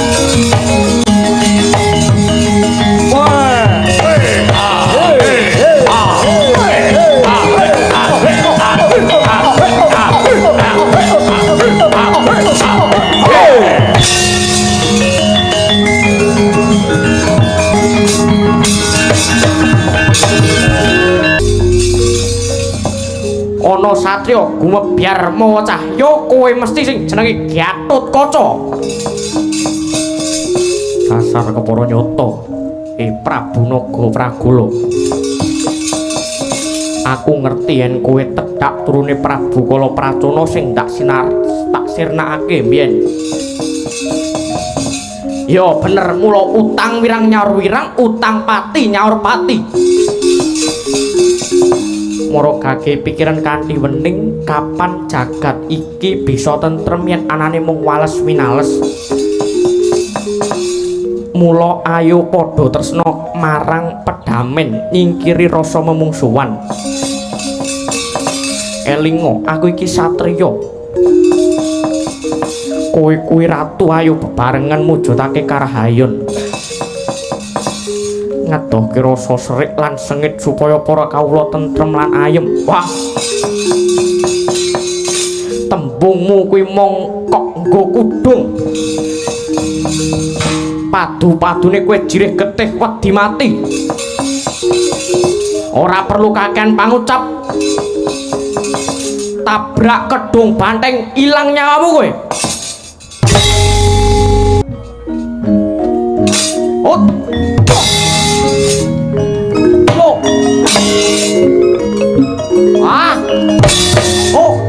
Ono satrio gumebyar mawa cahya kowe mesti sing jenenge Gatotkaca. Dasar kepara nyata Prabu Naga Pragala. Aku ngerti yen kowe tedhak turune Prabu Kalapracana sing tak sirnakake mbiyen. Ya bener, mula utang wirang nyaur wirang, utang pati nyaur pati. Maragake pikiran kanthi wening kapan jagat iki bisa tentrem yen anane mung wales winales. Mula ayo padha tresna marang pedamen nyingkiri rasa memungsuhan. Elinga, aku iki satriya. Kowe kuwi ratu, ayo bebarengan mujudake karahayon. Ngadohke rasa serik lan sengit supaya para kawula tentrem lan ayem. Wah. Tembungmu kuwi mung kok nggo kudung. Padu-padune kowe jirih getih wedi mati. Ora perlu kakean pangucap. Tabrak kedung banteng ilang nyawamu kowe. Ot. Lo. Ah. Oh.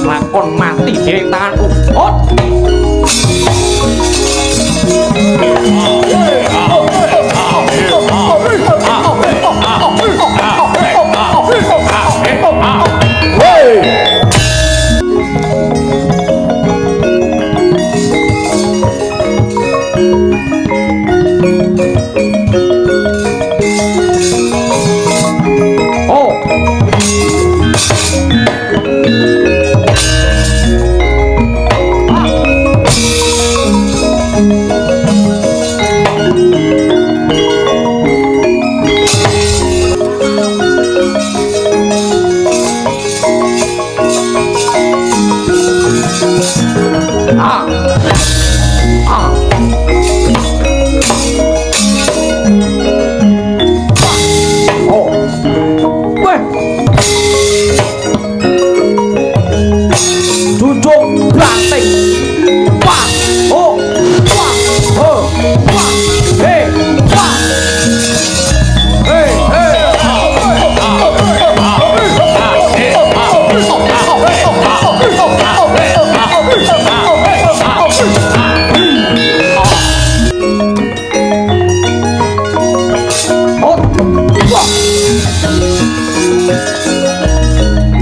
Lakon mati dari tanganku. Ot.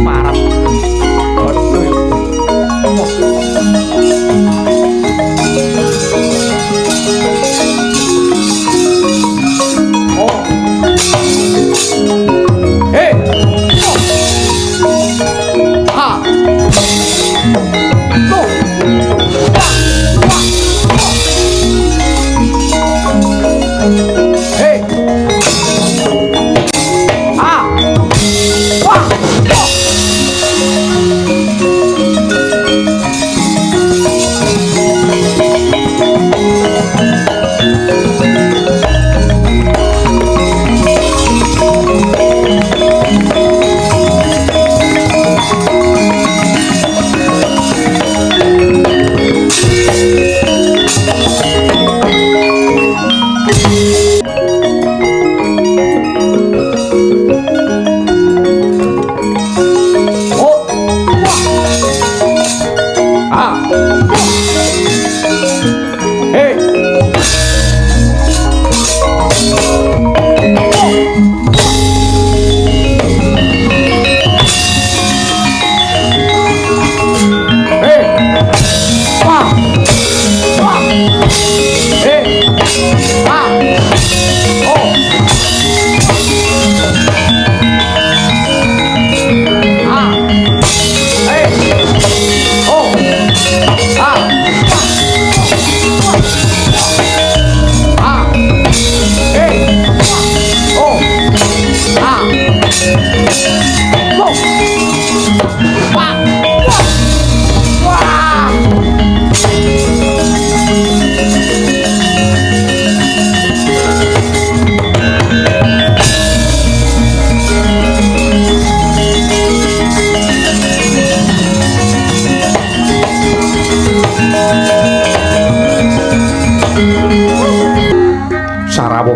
Parap.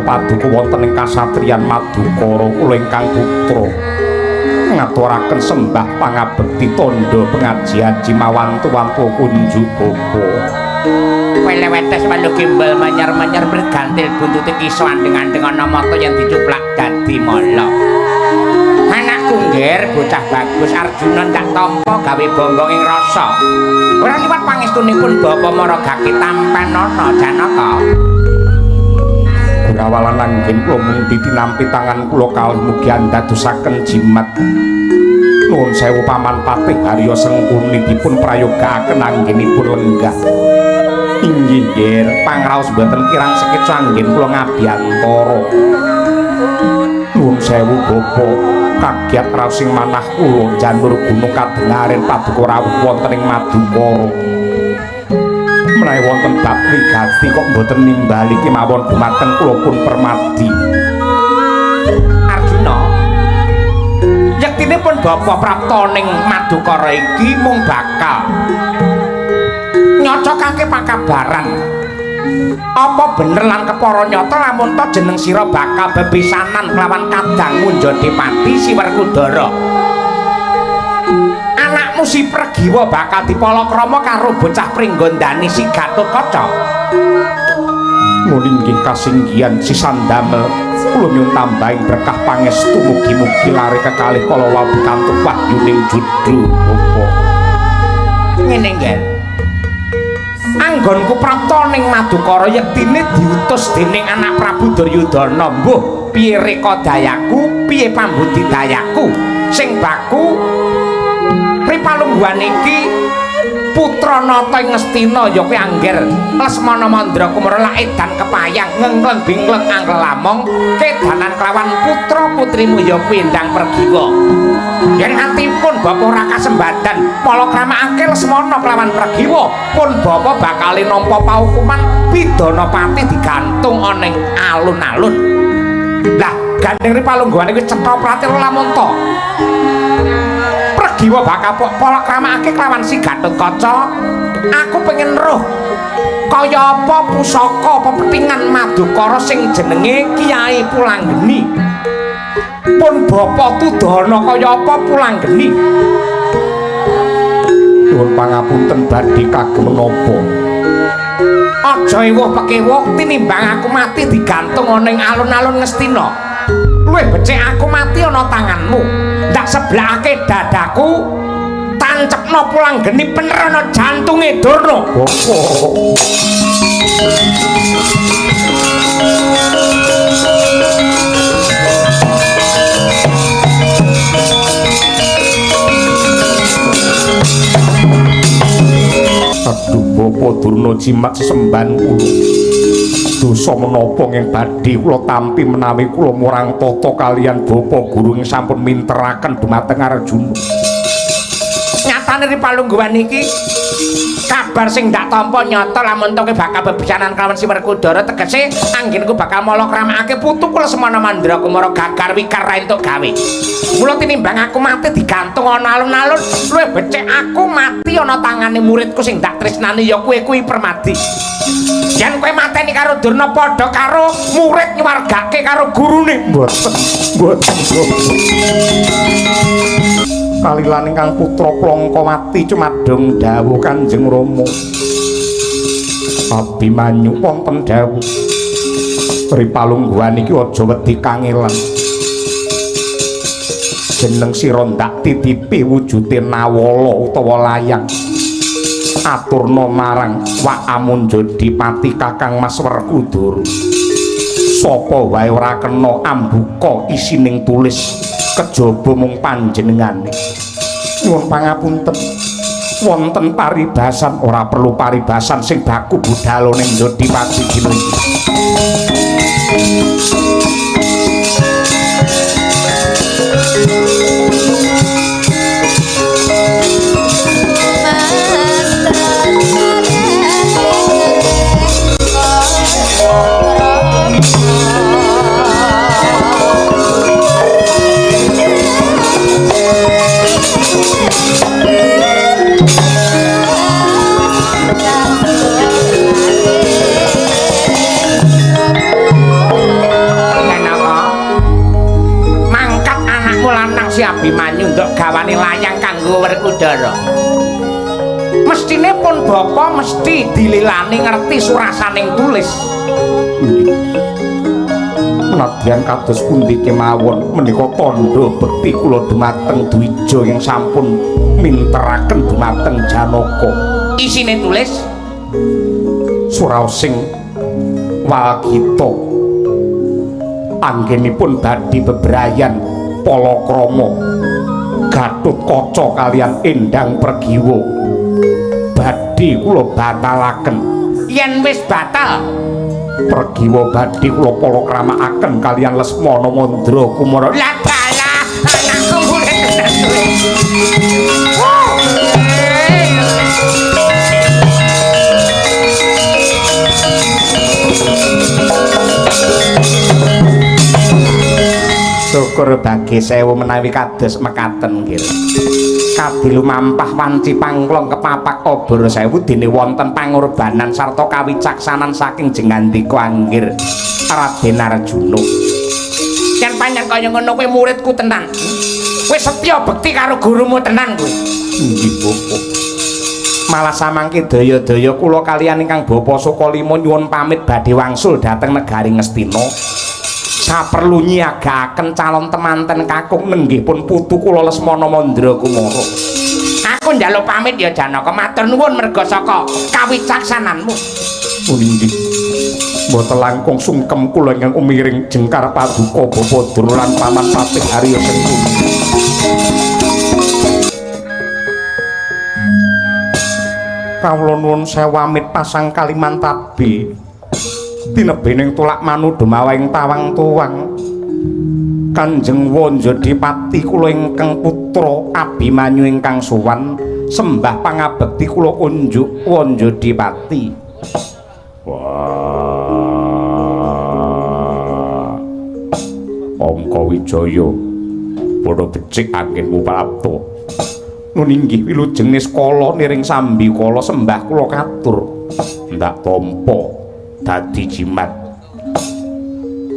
Paduka wonten ing kasatriyan Madukara kula ingkang putra ngaturaken sembah pangabekti tandha pengajian Cimawan tuwantu kunjuk bapa Welewetes walu gimbal manyar-manyar bergantil buntuti kisuan dengan mata yang dicuplak dadi mala anakku ngger bocah bagus Arjuna ndak tampa gawe bangga ing rasa ora liwat pangestunipun Bapa Maragaki tampen ana Janaka Gunawalan anggen kula mung ditinampi tangan kula kalih mugi andadosaken jimat. Nuwun sewu Paman Patih Harya Sengkuni dipun prayogakaken anggenipun lenggah. Inggih nggih, pangraos boten kirang sekit anggen kula ngabiyantara. Nuwun sewu Bapa, kagiat raosing manah kula janur gunung kadengaren paduka rawuh wonten ing Madukara. Menawi wonten bab wigati kok mboten nimbali kemawon dumateng kula pun permadi. Arjuna, yektinipun Bapa prapta ning Madukara iki mung bakal nyocokake pakabaran. Apa bener lan kepara nyata lamun ta jeneng sira bakal bebisanan kelawan Kadang Munjadipati Siwerkudara. Anakmu si Pregiwa bakal dipalakrama karo bocah Pringgondani si Gatotkaca. Mulinggih kasinggihan sisandamel kula nyuwun tambahing berkah pangestu mugi-mugi lare kekalih kala wabu kantuk wahyuning judru Bapa. Ngene nggih. Anggonku prapta ning Madukara yektine diutus dening anak Prabu Duryudana. Mbuh piye reka dayaku, piye pambudidayaku sing baku pripalungguhan iki putra nata ing Ngastina ya kuwi angger Lesmana Mandra Kumara edan kepayang ngengleng bingleng angkel lamong kedanan kelawan putra putrimu ya kuwi Endang Pregiwa. Yen antipun Bapa ora kasembadan palakramakake Lesmana kelawan Pregiwa pun Bapa bakal nampa paukuman Pidanapati digantung ana ing alun-alun. Lah gandeng ripalungguhan iki cetha pratira lamun ta Pregiwa bakal palakramakake kelawan si Gatotkaca. Aku pengen roh kaya apa pusaka pepethingan Madukara sing jenenge Kyai Pulanggeni. Pun Bapa tudana kaya apa Pulanggeni. Nuwun pangapunten badhe kagem menapa? Aja ewuh pekewuh tinimbang aku mati digantung ana ing alun-alun Ngastina. luwih becik aku mati ana tanganmu. Ndak seblakake dadaku, tancepno pulang geni bener ana jantunge Durna. Aduh Bapa Durna jimat sesembahan kula. Dosa menapa ing badhe kula tampi menawi kula murang tata kalian Bapa Guru ing sampun minteraken dumateng Arjuna. Nyatane Ripalungguhan iki kabar sing ndak tampa nyata lamun to bakal bebisanan kelawan Si Werkudara tegese anggenku bakal mala kramakake putuku Lesmana Mandra Kumara gagar wikar ra entuk gawe. Mula tinimbang aku mati digantung ana alun-alun, luwih becik aku mati ana tangane muridku sing ndak tresnani ya kuwi Permadi. Yen kowe mateni karo Durna padha karo murid nyuwargake karo gurune. Mboten. Kalilan ingkang putra Plangka mati cumadung dawuh Kanjeng Rama. Abimanyu wonten dawuh. Ripalungguhan iki aja wedi kangelan. Jeneng sira ndak titipi wujude nawala utawa layang. Aturna marang Wak Amunjadipati Kakang Mas Werkudara. Sapa wae ora kena ambuka isining tulis kejaba mung panjenengane. Nyuwun pangapunten. Wonten paribasan ora perlu paribasan sing baku budhal ning Jodipati dina iki. Si Abimanyu nduk gawane layang kanggo Werkudara. Mestine pun bapa mesti dililani ngerti surasaning tulis. Nadyan kados pundi kemawon menika tandha bekti kula dumateng Dwija yang sampun minteraken dumateng Janaka. Isine tulis suraosing Walgita anggenipun badhe bebrayan Palakrama Gatotkaca kalian Endang Pregiwa badhe kula batalaken. Yen wis batal Pregiwa badhe kula palakramaken kalian Lesmana Mandra Kumara. lah dalah anakku murid tenan kowe. Syukur bagi sewu menawi kados mekaten nggih. Kadilu mampah wanci pangklong kepapak obor sewu dene wonten pangorbanan sarta kawicaksanan saking jengandika anggir Raden Arjuna. Yen pancen kaya ngono kowe muridku tenan. Kowe setya bekti karo gurumu tenan kowe. Nggih, Bapak. Malah samangke daya-daya kula kaliyan ingkang Bapa Sukalima nyuwun pamit badhe wangsul dhateng negari Ngastina. Saperlu nyiyagaken calon temanten kakung nenggih pun putu kula Lesmana Mandra Kumara. Aku njaluk pamit ya Janaka, matur nuwun merga saka kawicaksananmu. Inggih. Mboten langkung sungkem kula ingkang umiring jengkar paduka Bapa Durna lan Paman Patih Arya Sengkuni. Kawula nuwun sewu amit pasang kaliman tabi. Tinebening tulak manu dumawing tawang tuwang Kanjeng Wanjadipati kula ingkang putra Abimanyu ingkang sowan sembah pangabekti kula unjuk Wanjadipati. Wah, Angka Wijaya padha becik anggenmu prapta. Nun inggih wilujeng niskala niring sambi kala sembah kula katur ndak tampa dadi jimat.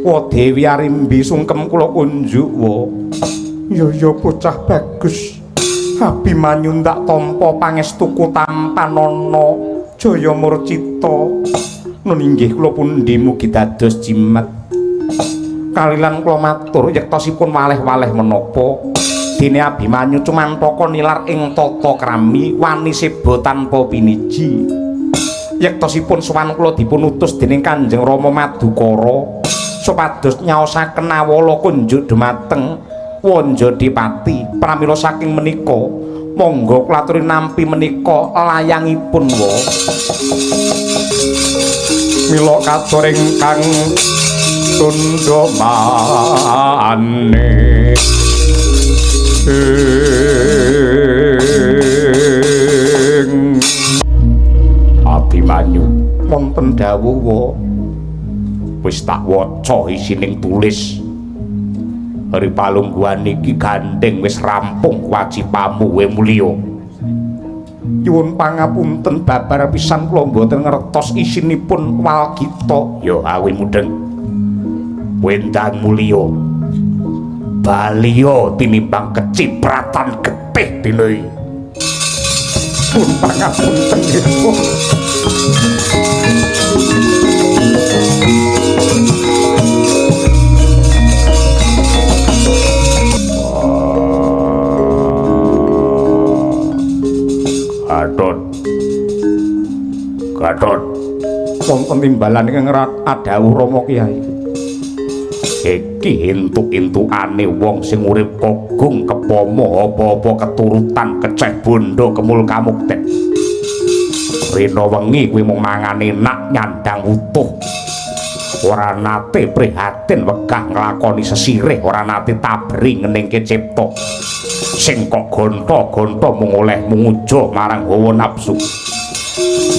Wa Dewi Arimbi sungkem kula unjuk wa. Ya bocah bagus. Abimanyu ndak tampa pangestuku tampanana Jaya Murcita. Nun inggih kula pundi mugi dados jimat. kalilan kula matur yektosipun waleh-waleh menapa dene Abimanyu cumantaka nilar ing tata krami wani seba tanpa piniji yektosipun sowan kula dipun utus dening Kanjeng Rama Madukara supados nyaosaken awala kunjuk dumateng Wanjadipati pramila saking menika monggo kula aturi nampi menika layangipun wa mila katur ingkang tundha maneh Abimanyu wonten dawuh wis tak waca isining tulis Hari palungguhan iki gandeng wis rampung kewajibamu we mulya nyuwun pangapunten babar pisan kula mboten ngertos isinipun walgita ya awi mudeng wendang mulya baliya tinimbang kecipratan getih dina iki pun pangapunten nggih Gatot wonten timbalan ingkang adhawuh Rama Kyai iki entuk-entukane wong sing urip kogung kepama apa-apa keturutan keceh bondo kemul kamukten rena wengi kuwi mung mangan enak nyandang utuh ora nate prihatin wegah nglakoni sesirih ora nate tabri ngeningke cipta sing kok gonta-gonta mung oleh munguja marang hawa nafsu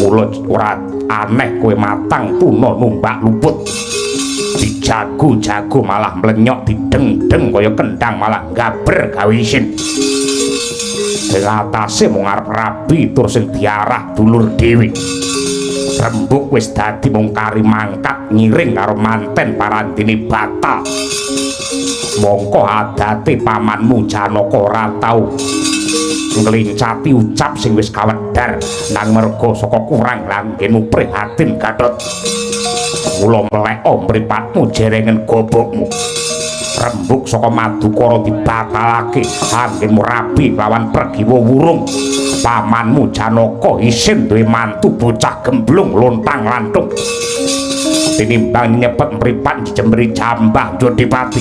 mula ora aneh kowe matang tuna numbak luput dijago-jago malah mlenyok dideng-deng kaya kendang malah gaber gawe isin ing atase mung arep rabi tur sing diarah dulur dhewe rembug wis dadi mung kari mangkat ngiring karo manten parandene batal mongko adate pamanmu Janaka ora tau nglincati ucap sing wis kawedhar nang merga saka kurang langgenmu prihatin Gatot mula mleka mripatmu jerengen gobokmu rembug saka Madukara dibatalake anggenmu rabi lawan pergiwa wurung pamanmu Janaka isin duwe mantu bocah gemblung lontang lantung tinimbang nyepet mripat dijemberi jambah Jodipati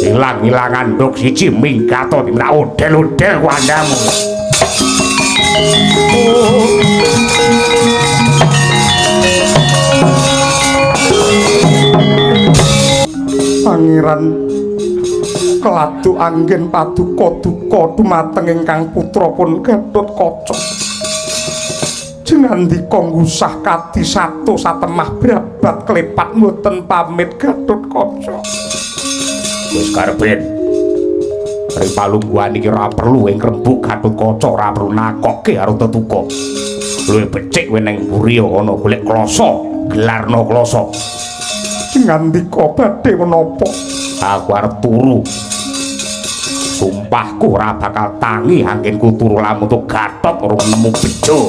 hilang-hilangan nduk siji minggato tindak odel-odel wandamu Pangeran keladu anggen paduka duka dumateng ingkang putra pun Gatotkaca jenandika ngusah kadi satu satemah brabat klepat mboten pamit Gatotkaca wis karepen Ri palungguhan iki ora perlu ing rembug Gatotkaca ora perlu nakokke karo tetuka luwih becik kowe ning mburi ana golek klasa gelarna klasa ngandika badhe menapa aku arep turu sumpahku ora bakal tangi anggenku turu lamun tuk Gatot urung nemu bejo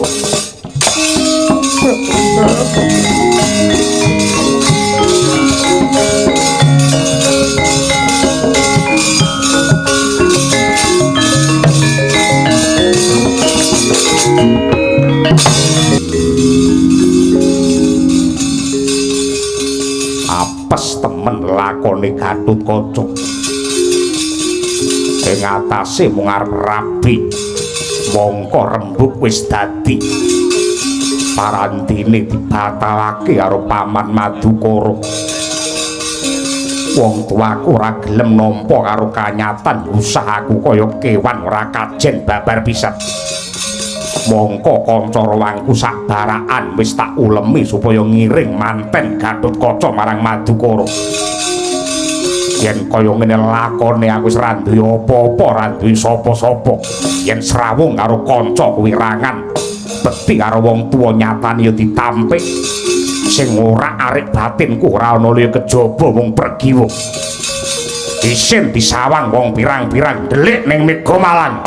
apes temen lakone Gatotkaca ing atase mung arep rabi mongko rembug wis dadi parandene dibatalake karo paman Madukara wong tuaku ora gelem nampa karo kanyatan usahaku kaya kewan ora kajen babar pisan mongko kanca rawangku sabaraan wis tak ulemi supaya ngiring manten Gatotkaca marang Madukara yen kaya ngene lakone aku wis ra duwe apa-apa ra duwe sapa-sapa yen srawung karo kanca kuwirangan bekti karo wong tuwa nyatane ya ditampik sing ora arek batinku ora ana liya kejaba mung pergiwa isin disawang wong pirang-pirang delik ning Megomalang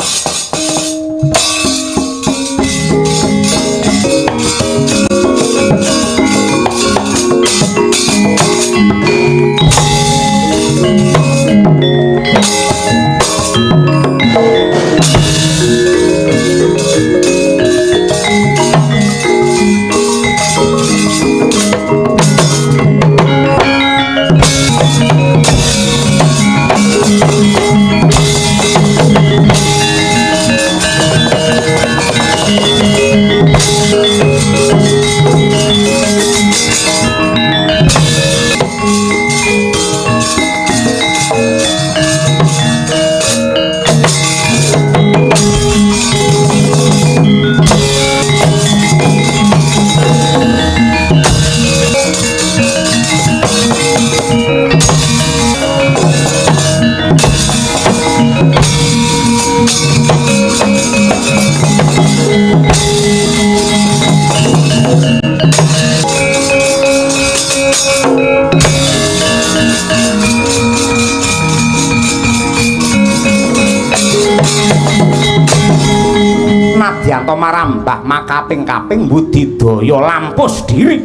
Nadyanto marambah makaping-kaping budidaya lampus diri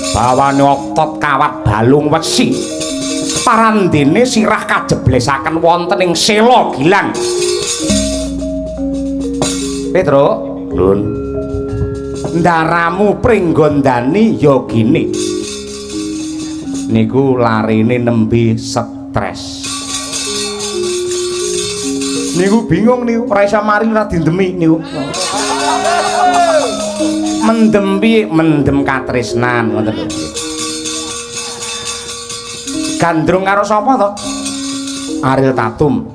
bawane otot kawat balung wesi parandene sirah kajeblesaken wonten ing sela gilang. Petro, Nun. Ndaramu pringgondani ya gini. Niku larine nembe stres. Niku bingung niku, ora isa mari ora dindemi niku. Mendem piye? Mendem katresnan ngoten lho. Gandrung karo sapa to? Ariel Tatum.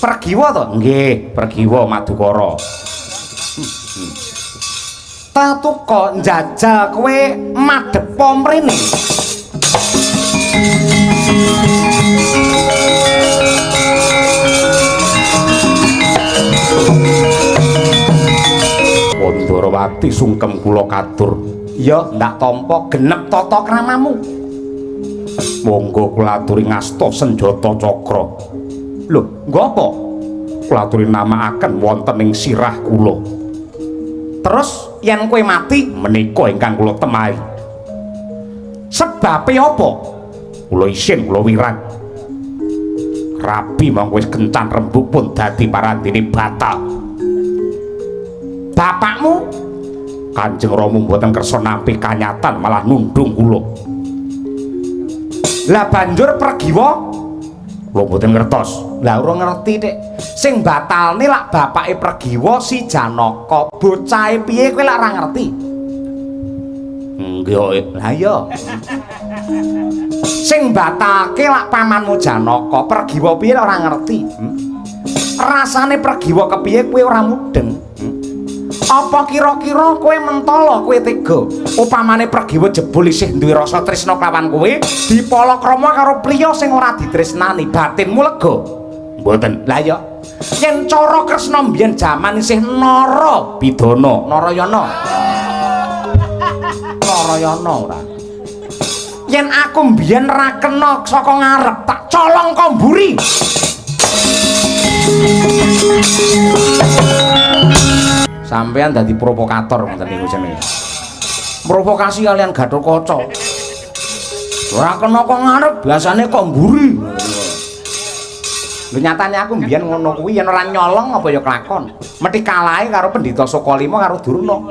Pergiwa to? Nggih, Pergiwa Madukara. Tatuko njajal kowe madhep mrene. Pandharawati sungkem kula katur. Ya, ndak tampa genep tata kramamu. Monggo kula aturi ngasta senjata cakra. Lho, nggo apa? Kula aturi namaaken wonten ing sirah kula. Terus yen kowe mati menika ingkang kula temahi. Sebabe apa? Kula isin kula wirang. Rabi mongko wis kencan rembug pun dadi parandene batal. Bapakmu Kanjeng Rama mboten kersa nampi kanyatan malah nundung kula. Lah banjur Pergiwa kula mboten ngertos. Lah ora ngerti Dik. Sing batalne lak bapake Pergiwa si Janaka. Bocahe piye kowe lak ora ngerti? Nggih, lah iya. Sing batalke lak pamanmu Janaka. Pergiwa piye ora ngerti. Rasane Pergiwa kepiye kowe ora mudeng. Apa kira-kira kowe mentala kowe tega upamane Pergiwa jebul isih duwe rasa tresna kelawan kowe dipalakrama karo priya sing ora ditresnani batinmu lega mboten. Lah ya yen cara Kresna mbiyen jaman isih Narabidana Narayana ora yen aku mbiyen ra kena saka ngarep tak colong kok mburi. Sampean dadi provokator ngoten niku jenenge. Provokasi kalian Gatotkaca. Ora kena kok ngarep, biasane kok mburi. Lho nyatane aku mbiyen ngono kuwi yen ora nyolong apa ya kelakon. Methi kalahe karo Pendhita Sokalima karo Durna.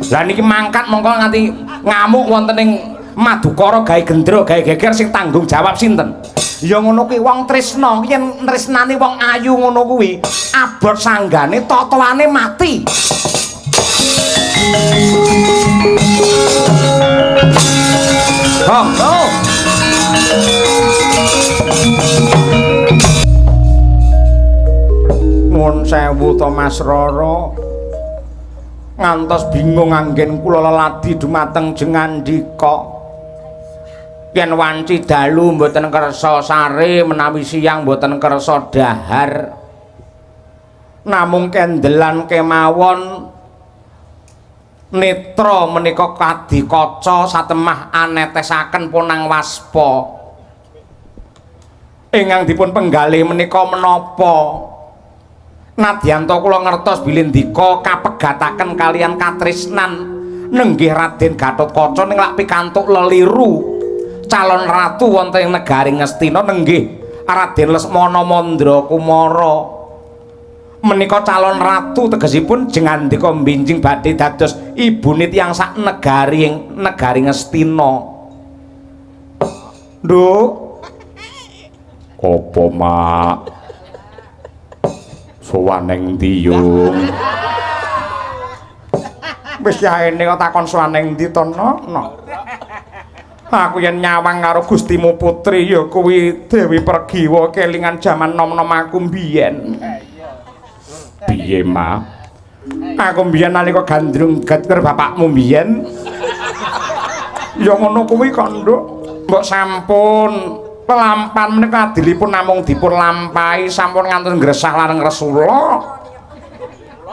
Lah niki mangkat mongko nganti ngamuk wonten ing Madukara gawe gendro, gawe geger sing tanggung jawab sinten? Ya ngono kuwi wong tresna, yen tresnane wong ayu ngono kuwi, abot sanggane totoane mati. Oh, no. Nuwun sewu to Mas Rara. Ngantos bingung anggen kula leladi dumateng jengandika. Yen wanci dalu mboten kersa sare menawi siang mboten kersa dahar. Namung kendelan kemawon netra menika kadikaca satemah anetesaken punang waspa. Ingkang dipun penggalih menika menapa? Nadyanto kula ngertos bilih ndika kapegataken kalian katresnan nenggih Raden Gatotkaca ning lak pikantuk leliru calon ratu wonten ing negari Ngastina nenggih Raden Lesmana Mandrakumara. Menika calon ratu tegesipun jengandika mbinjing badhe dados ibune tiyang sak negari ing negari Ngastina. Nduk. Apa, Mak? Sowan ning ndi yo? Wis yaene kok takon sowan ning ndi to, Nok? Aku yen nyawang karo Gustimu putri ya kuwi Dewi Pergiwa kelingan jaman nom-nom aku mbiyen. Piye, Mak? Aku mbiyen nalika gandrung geger bapakmu mbiyen. Ya ngono kuwi kok, Nduk. Mbok sampun pelampan menika adilipun namung dipun lampahi sampun ngantos ngresah lareng Resula.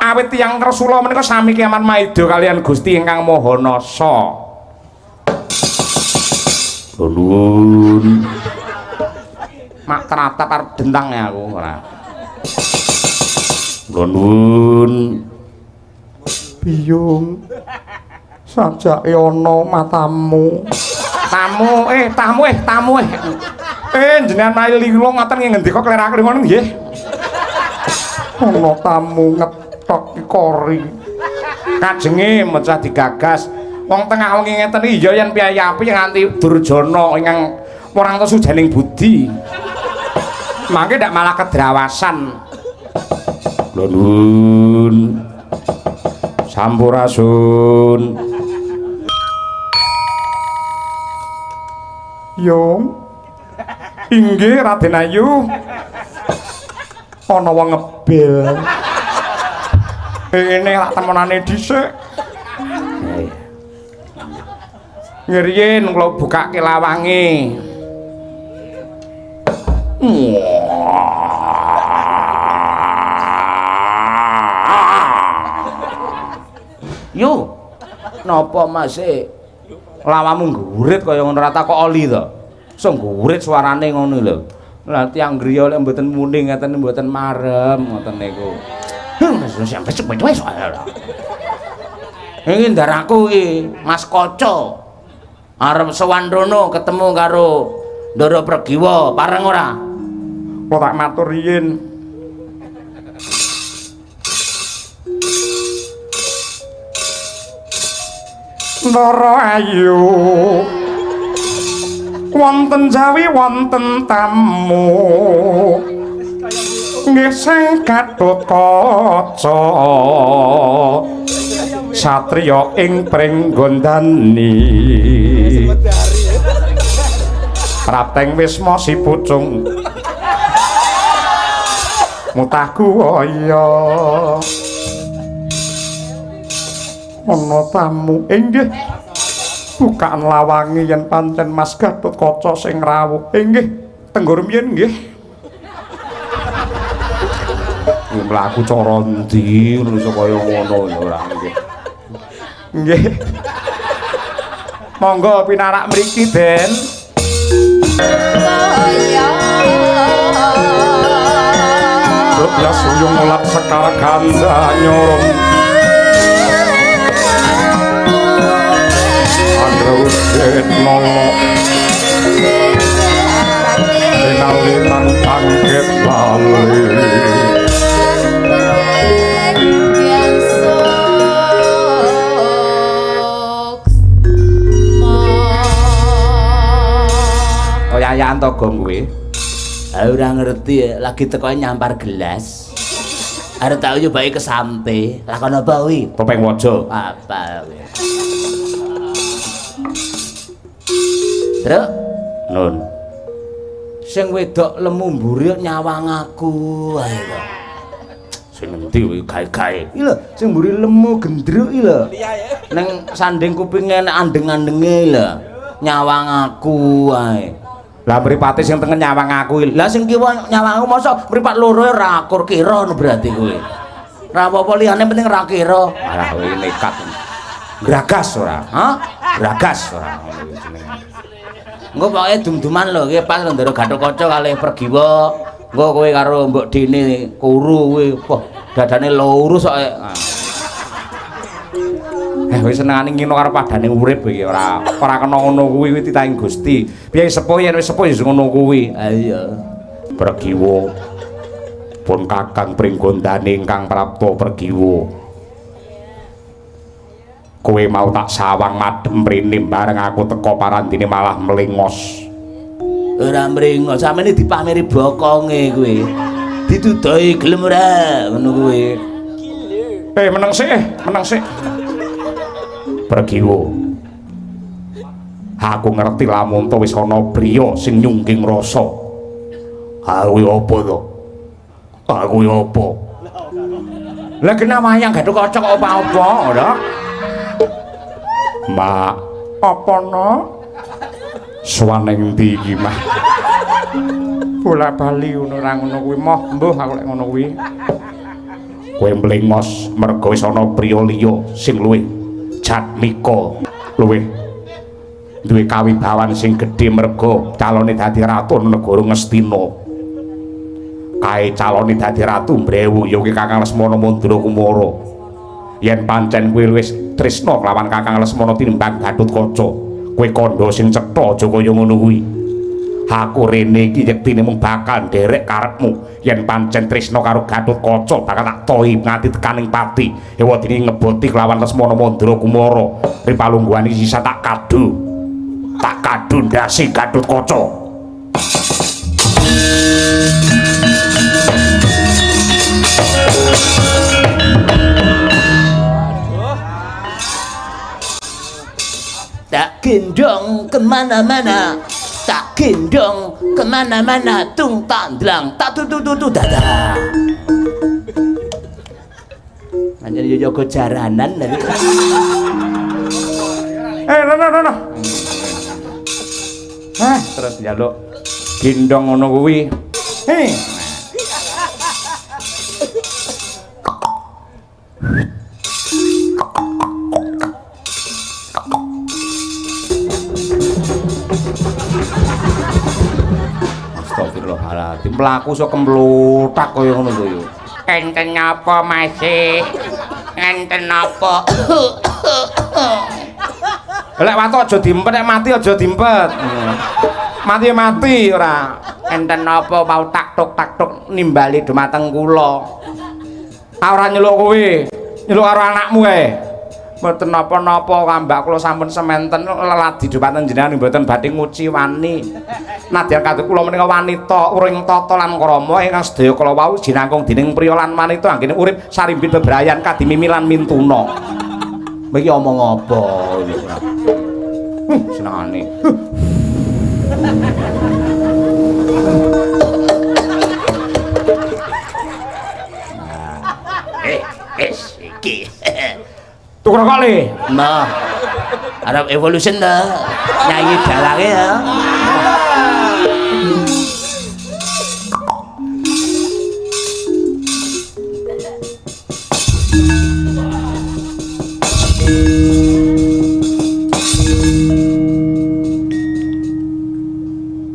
Awit tiyang Resula menika sami kiaman maida kalian Gusti ingkang Maha Nasa. Nuwun. Mak teratap arep dentang ya aku ora. Kula nuwun. Biyung. Sajake ana matamu. Tamu. Jenengan mari lilo ngoten ngendika klerake ngono nggih. Ana tamu ngetok kori. Kajenge mecah digagas. Wong tengah wengi ngeten iki ya yen piyayi nganti Durjana ingkang ora ngertos sujaning budi. Mangke ndak malah kedrawasan. Kula nuwun. Sampurasun. Yung. Inggih Raden Ayu. Ana wong ngebel. Ini lak temenane dhisik. Ngriyen kula bukake lawange. Yo, napa Mas lawamu nggurit kaya ngono ora takok oli to. Sing nggurit suarane ngono lho. Lah tiyang griya lek mboten muni ngeten mboten marem ngoten niku. Sampai cepet wae soalnya. Iki ndaraku iki Mas Kaca. Arep sowan rono ketemu karo Ndara Pregiwa, pareng ora? Kok tak matur riyin. Ndara Ayu. Wonten Jawi wonten tamu. Nggih sing Gatotkaca. Satriya ing Pringgondani. Prapteng Wisma si pucung. Mutahku waya. Ana tamu inggih. Bukaan lawangi yen pancen Mas Gatotkaca sing rawuh. Inggih, tenggur miyen nggih. Mlaku cara ndi ngono kaya ngono ora nggih. Nggih. Monggo pinarak mriki, Den. Rupya suyung mulak sekar ganda nyorom. Anggrewet nono. Enalitan tangket lali. Yayan to gong kuwi. Ora ngerti lagi teko nyampar gelas. Arep tak nyobai kesampe. Lakon apa kuwi? Topeng waja. Apa kuwi? Truk. Nun. Sing wedok lemu mburi nyawang aku ae kok. Sing endi kuwi gawe-gawe. Iki lho, sing mburi lemu gendruk iki lho. Ning sanding kupinge nek andeng-andenge lho. Nyawang aku ae. Lah mripate sing tengen nyawang aku. Lah sing kiwa nyawang aku mosok mripat loro ora akur kira berarti kowe. Ora apa-apa liyane penting ora kira. Alah kowe nekat. Gragas ora? Hah? Gragas ora ngono iki jenenge. Engko pokoke dum-duman lho iki pas Ndara Gatotkaca kalih Pregiwa. Engko kowe karo Mbok Dene kuru kuwi. Wah, dadane loro sok. Wis senengane ngino karo padane urip iki ora kena ngono kuwi titahing Gusti. Piye sepuh yen wis sepuh ya ngono kuwi. Ha iya. Pregiwa pun Kakang Pringgondani ingkang prapta Pregiwa. Kowe mau tak sawang madhem mrene bareng aku teko parandine malah mlengos. Ora mrengos, samene dipameri bokonge kowe. Ditudohi gelem ora ngono kowe. Meneng sik. Pregiwa. Aku ngerti lamun to wis ana priya sing nyungging rasa. Kuwi apa to? Kuwi apa? Lah kena wayang Gatotkaca kok apa-apa, lho. Mbak, apa no? Swaneng ndi iki, Mas? Bola-bali ngono ra ngono kuwi, moh mbuh aku lek ngono kuwi. Kowe mlengos merga wis ana priya liya sing luwih Jatmika luwih duwe kawibawan sing gedhe merga calone dadi ratu negara Ngastina. kae calone dadi ratu Mbrewu ya kuwi Kakang Lesmana Mandura Kumara. Yen pancen kowe wis tresna kelawan Kakang Lesmana tinimbang Gatotkaca, kowe kandha sing cetha aja kaya ngono kuwi. Aku rene iki yektine mung bakal nderek karepmu. Yen pancen tresna karo Gatotkaca bakal tak tohi nganti tekaning pati. Ewadene ngeboti kelawan Lesmana Mandura Kumara. Ripalungguhan iki sisa tak kadu. Tak kadu ndase Gatotkaca. Tak gendong kemana-mana, tak gendong kemana-mana, tung tandlang, tak tutu dada. Anjir yo jago jaranan dari. No. Terus njaluk gendong ngono kuwi. Astagfirullahaladzim, mlaku sok kemplotak kaya ngono kuwi. Enten apa Mas? Enten apa? Lek watuk aja diempet, nek mati aja diempet. Mati ora. Enten apa mau tak tuk nimbali dumateng kula. Ora nyeluk kowe, nyeluk karo anakmu kae. Mboten napa-napa kambak kula sampun sementen leladi dumateng jenengan mboten badhe nguci wani. Nadyan kaduk kula menika wanita uring tata lan krama ingkang sedaya kala wau jinangkung dening priya lan wanita anggene urip sarimbit bebrayan kadimimi lan mintuna. Iki omong apa iki ora? Senengane. Iki. Tukur kali. Nah, Arab Evolution dah, nyanyi dalangnya ya.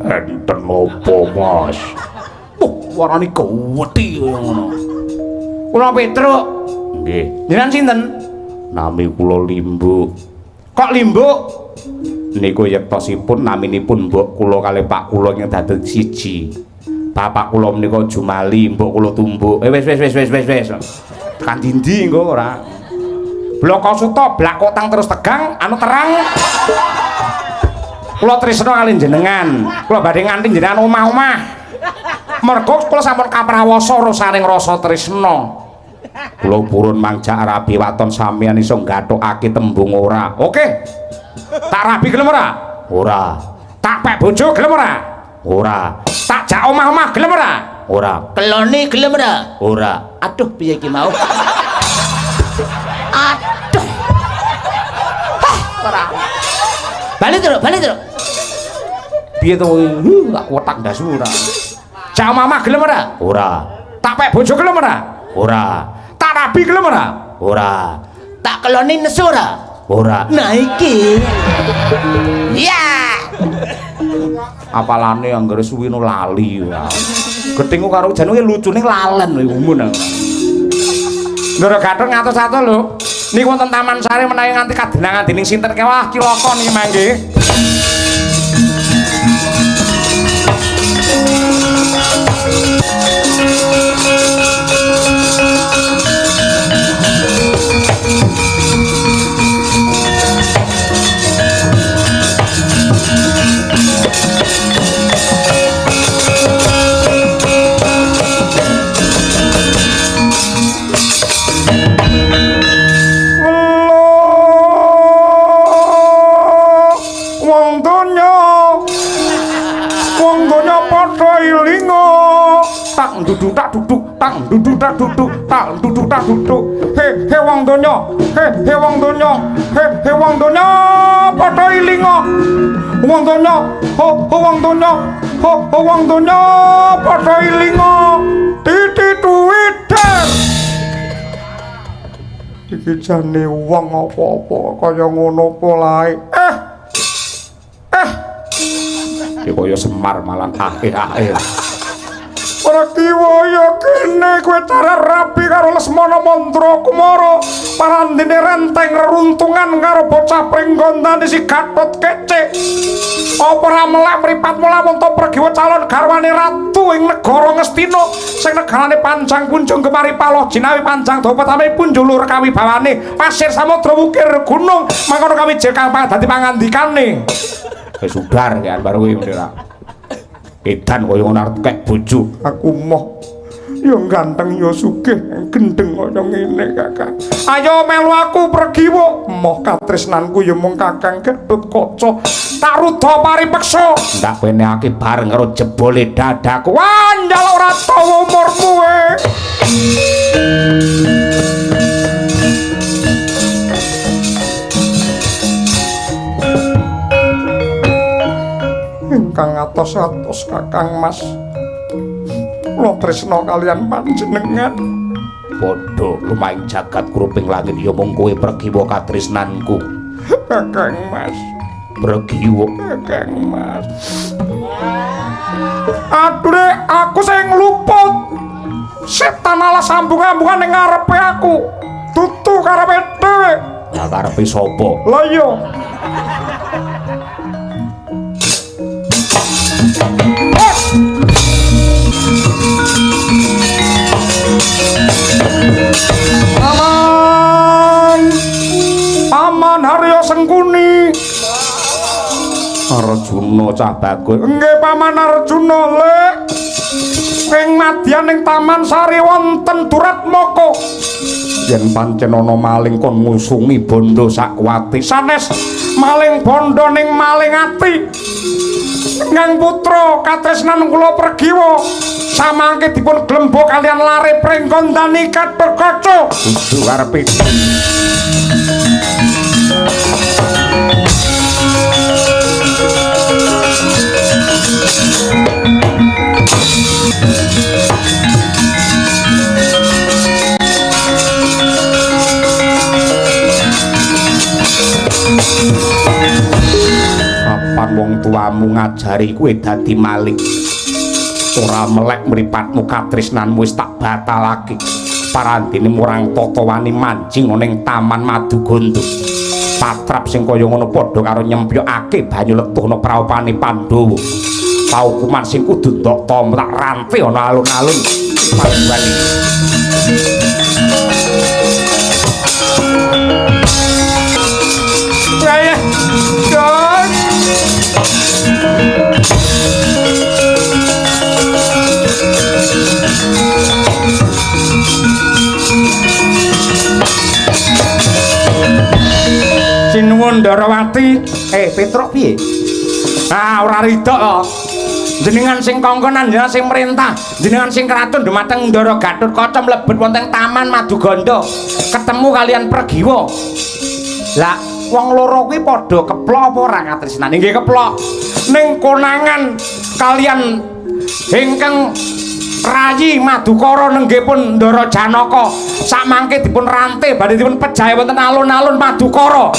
Enten apa, Mas? Warnane gawedhi kaya ngono. Kula Petruk. Nggih. Jenengan sinten? Nami kula Limbuk. Kok Limbuk? Niku yektosipun naminipun mbok kula kalih pak kula ingkang dados siji. Bapak kula menika Jumali, mbok kula Tumbuk. Wis. Tekan dindi engko ora. Bloko suta, blakotang terus tegang, anu terang. Kula tresna kalih jenengan. Kula badhe nganting jenengan omah-omah. Mergo kula sampun kaprawasa rasaning rasa tresna. Kula purun mangjak rabi waton sampeyan iso nggathukake tembung ora. Oke. Tak rabi gelem ora? Ora. Tak pek bojo gelem ora? Ora. Tak jak omah-omah gelem ora? Ora. Kelone gelem ora? Ora. Aduh, piye iki mau? Aduh. Ora. Balik terus. Piye to? Tak kotak ndasu ora. Jak omah-omah gelem ora? Ora. Tak pek bojo gelem ora? Ora. Tak rabi gelem ora? Ora. Tak kelone nesu ora? Ora. Nah iki. Ya. Apalane anggere suwi no lali ya. Gethingku karo janu ki lucune lalen lho umun. Ndoro gathong ngatos-atos lho. Niku wonten Taman Sari menawi nganti kadenangan dening sinten kewah kilaka niki mangke. Duduk tak duduk tang duduk tak duduk tak duduk tak duduk he wong donya he wong donya he wong donya padha ilinga wong donya ho wong donya ho wong donya padha ilinga titituwiter iki jane wong apa-apa kaya ngono polae iki kaya Semar malang akhir-akhir Prakiwa ya kene kowe cara rapi karo Lesmana Mandra Kumara parandene renteng reruntungan karo bocah pringgondane si Gatot Kece apa ora melek mripat mlamun to Prakiwa calon garwane ratu ing negara Ngastina sing negarane Pancang Punjung kemari paloh jinawi Pancang Dapatame punjulur kawibawane pasir samudra wukir gunung mangkono kawijil kang dadi pangandikane wis udar kan baru kuwi edan kaya ngono arep kek bojo aku moh ya ganteng ya sugih gendeng kaya ngene Kakang ayo melu aku Pragiwa moh katresnanku ya mung Kakang Gatotkaca tak rudha paripeksa ndak penehake bareng karo jebole dadaku wah njaluk ora tawa umurmu ingkang atos-atos Kakang Mas kula tresna kalian panjenengan padha lumaing jagat kruping langit ya mung kowe Pragiwa katresnanku Kakang Mas Pragiwa Kakang Mas aduh aku sing luput setan ala sambung-sambungan ning ngarepe aku tutu karepe dhewe ya karepe sapa lha iya Aman Harya Sengkuni Arjuna cah bagus nggih Paman Arjuna lek ing madyan ing Taman Sari wonten Duratmaka yen pancen ana maling kon ngusungi bondo sakwati sanes maling bondo ning maling ati Ngang putra katresnan kula Pragiwa samangke dipun glembok kalian lare pringgondani Gatotkaca kudu arepe kapan wong tuamu ngajari kowe dadi maling ora melek mripatmu katresnanmu wis tak batalake parandene murang tata wani mancing ning Taman Maduganda patrap sing kaya ngono padha karo nyempyokake banyu letuhna praupane Pandhawa paukuman sing kudu ndok tom tak rante ana alun-alun panjuwane Raya Don Sinuwun Ndarawati Petruk piye? Ah ora ridho kok. Jenengan sing kongkonan jenengan sing merintah, jenengan sing kratun dumateng Ndara Gatotkaca mlebet wonten Taman Maduganda. Ketemu kalian Pragiwa. Lah wong loro kuwi padha keplok apa ora katresnane? Nggih keplok. Ning konangan kalian ingkang rayi Madukara nenggipun Ndara Janaka samangke dipun rantai badhe dipun pejahe wonten alun-alun Madukara.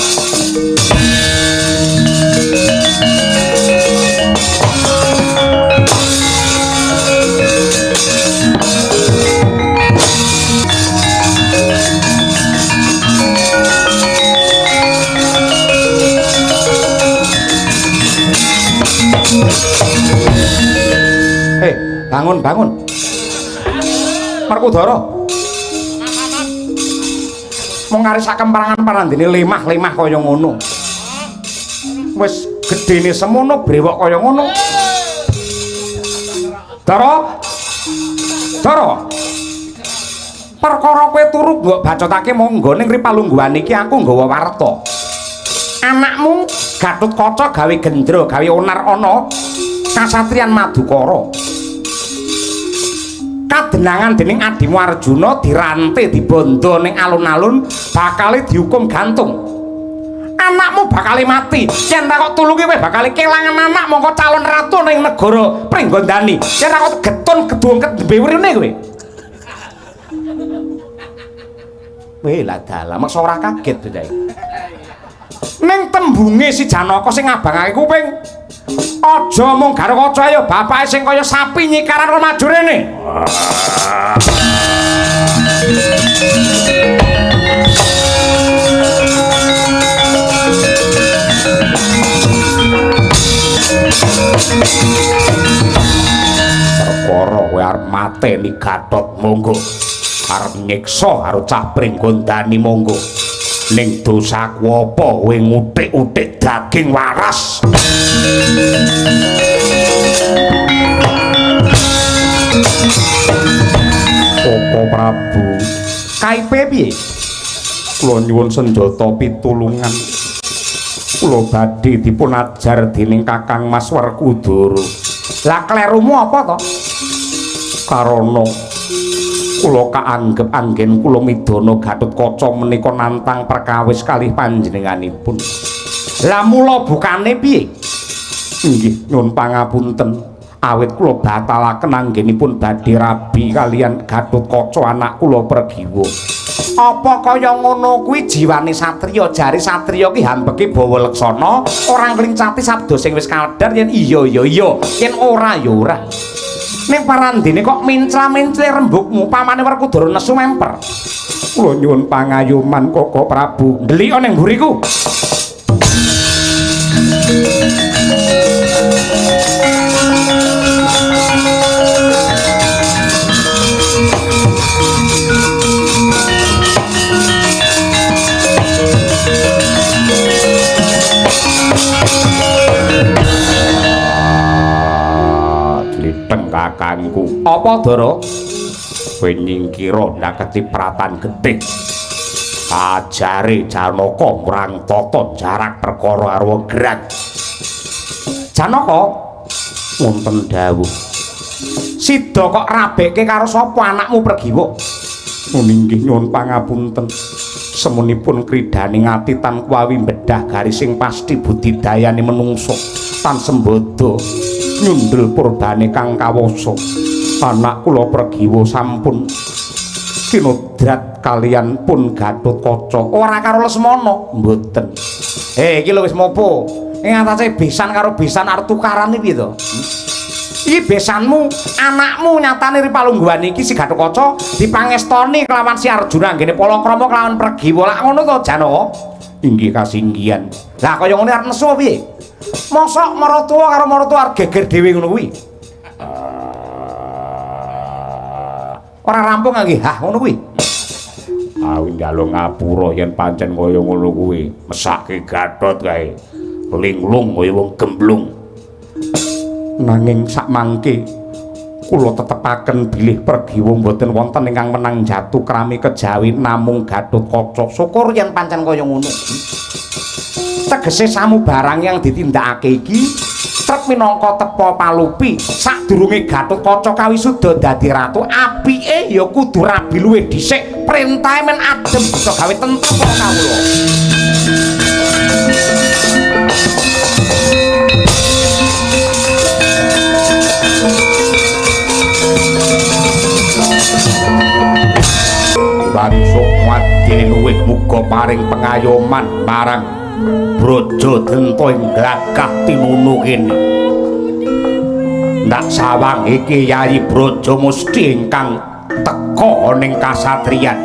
Bangun, bangun. Markudara. Mung ngarisaken perangan parandene lemah-lemah kaya ngono. Wis gedene semono brewok kaya ngono. Dara. Dara. Perkara kowe turu mbok bacotake monggo ning ripalungguhan iki aku nggawa warta. Anakmu Gatotkaca gawe gendra, gawe onar ana kasatriyan Madukara. Kadenangan dening adimu Arjuna dirante dibondo ning alun-alun bakal dihukum gantung. Anakmu bakal mati. Yen ra kok tulungi kowe bakal kelangan anak mongko calon ratu ning negara Pringgondani. Yen ra kok getun gedungket mbewrene kowe. Weh lah dalam meksa ora kaget to Ning tembunge si Janaka sing ngabangake kuping Aja mung Garukaca ayo bapake sing kaya sapi nyikaran karo maju rene. Perkara kowe arep mateni Gatot monggo. Arep nyiksa karo cah Pringgondani monggo. Ning dosaku apa kowe ngutik-utik daging waras? Koko Prabu, kaipe piye? Kula nyuwun senjata pitulungan. Kula badhe dipun ajar dening Kakang Mas Werkudara. Lah klerumu apa to? Karana kula kaanggep anggen kula midana Gatotkaca menika nantang perkawis kalih panjenenganipun. Lah mula bukane piye? Inggih nyuwun pangapunten. Awit kula batalaken anggenipun badhe rabi kalian Gatotkaca anak kula Pregiwa. Apa kaya ngono kuwi jiwane satriya? Jare satriya ki hambeke bawa leksana, ora nglincati sabda sing wis kadhar yen iya ya iya, yen ora ya ora. Ning parandene kok mincla-mincli rembugmu pamane Werkudara nesu memper. Kula nyuwun pangayoman Koko Prabu, ndelik ning mburiku. Kakangku apa Dara kowe nyingkira ndak kecipratan getih ajare Janaka murang tata jarak perkara arwa gerak Janaka wonten dawuh sida kok rabekke karo sapa anakmu Pregiwa nggih nyuwun pangapunten semunipun kridane ngati tan kuwi mbedah garis sing pasti budidayane menungso tan sembada nyundul purbane kang kawasa anak kula Pregiwa sampun kinodrat kalian pun Gatotkaca ora karo Lesmana mboten iki lho wis mopo ing atase besan karo besan arep tukaran iki piye to iki besanmu anakmu nyatane Ripalungguhan iki si Gatotkaca dipangestoni kelawan si Arjuna nggene palakrama kelawan Pregiwa lak ngono to Janaka inggih kasinggihan lah kaya ngene arep nesu piye mosok maratuwa karo maratuwa geger dhewe ngono kuwi. Ora rampung nggih, hah ngono kuwi. Awi njaluk ngapura yen pancen kaya ngono kuwi, mesake Gatot kae. Linglung kaya wong gemblung. Nanging sak mangke kula tetepaken bilih Pregiwa mboten wonten ingkang menang jatuh krami kejawi namung Gatotkaca. Syukur yen pancen kaya ngono. Tegese samubarang yang ditindakake iki trep minangka tepa palupi sadurunge Gatotkaca kawisuda dadi ratu apike ya kudu rabi luwih dhisik perintahe men adem bisa gawe tentrem para kawula Bansuk wadine luwih muga paring pengayoman marang Brojo Denta ing glagah tinunu kene. Ndak sawang iki Yayi Brojo Musti ingkang teka ning kasatriyan.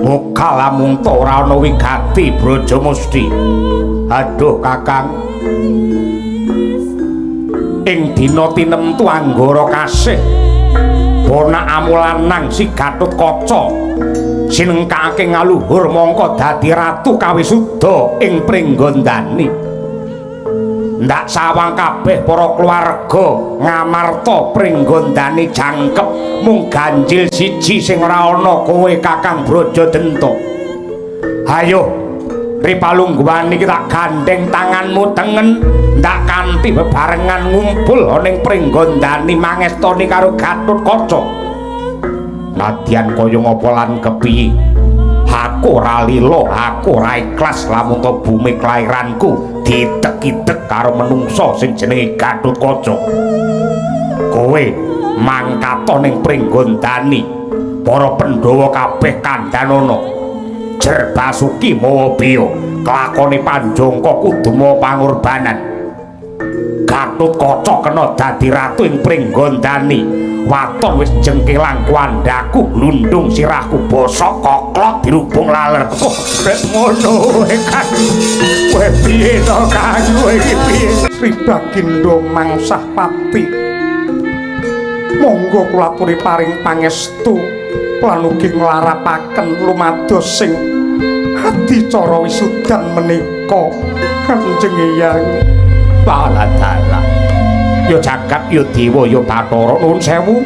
Muga lamun ora ana wigati Brojo Musti. Aduh Kakang. Ing dina tinemtu anggara kasih ponakamu lanang si Gatotkaca sinengkake ngaluhur mongko dadi ratu kawisuda ing Pringgondani. Ndak sawang kabeh para keluarga ngamarta Pringgondani jangkep mung ganjil siji sing ora ana kowe Kakang Brajadenta. Hayo Ripalungguhan iki tak gandeng tanganmu tengen ndak kanthi bebarengan ngumpul ning Pringgondani mangestoni karo Gatotkaca. Nadyan kaya ngapa lan kepiye aku ora lila aku ora ikhlas lamun to bumi kelairanku ditek-itek karo menungso sing jenenge Gatotkaca. Kowe mangkata ning Pringgondani para Pandhawa kabeh kandhanana jer Basuki mawa Biya kelakone Panjangka kudu mawa pangorbanan Gatotkaca kena dadi ratu ing Pringgondani. Waton wis jengkelang kuandaku, glundung sirahku bosok koklok dirubung laler. Kok ngono kan. Kowe piye to Kang? Kowe iki piye? Sri Bagindo mangsah pati. Monggo kula aturi paring pangestu lan ugi nglarapaken lumados sing adicara wisudan menika Kanjeng Hyang Baladara. Ya jagat ya dewa ya Bathara nuwun sewu.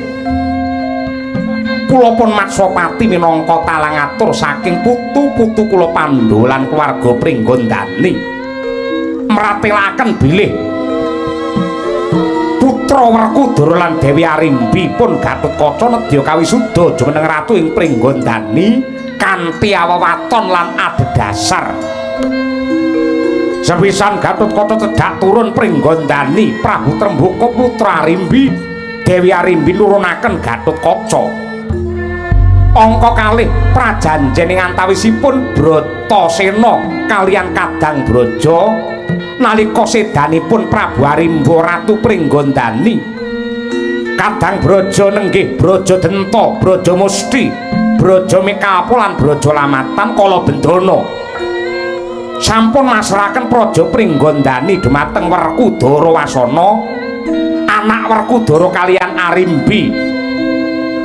Kula pun Matsapati minangka talang atur saking putu-putu kula Pandhawa lan keluarga Pringgondani mratelaken bilih putra Werkudara lan Dewi Arimbi pun Gatotkaca nedya kawisuda jumeneng ratu ing Pringgondani kanthi awewaton lan adhedhasar. Sepisan Gatotkaca cedhak turun Pringgondani, Prabu Trembaka putra Arimbi, Dewi Arimbi nurunaken Gatotkaca. Angka kalih prajanjening antawisipun Bratasena kaliyan Kadang Braja nalika sedanipun Prabu Arimba ratu Pringgondani. Kadang Braja nenggih Braja Denta, Braja Musti, Braja Mekapo lan Braja Lamatan kala bendana. Sampun masrahaken praja Pringgondani dumateng Werkudara Wasana, anak Werkudara kaliyan Arimbi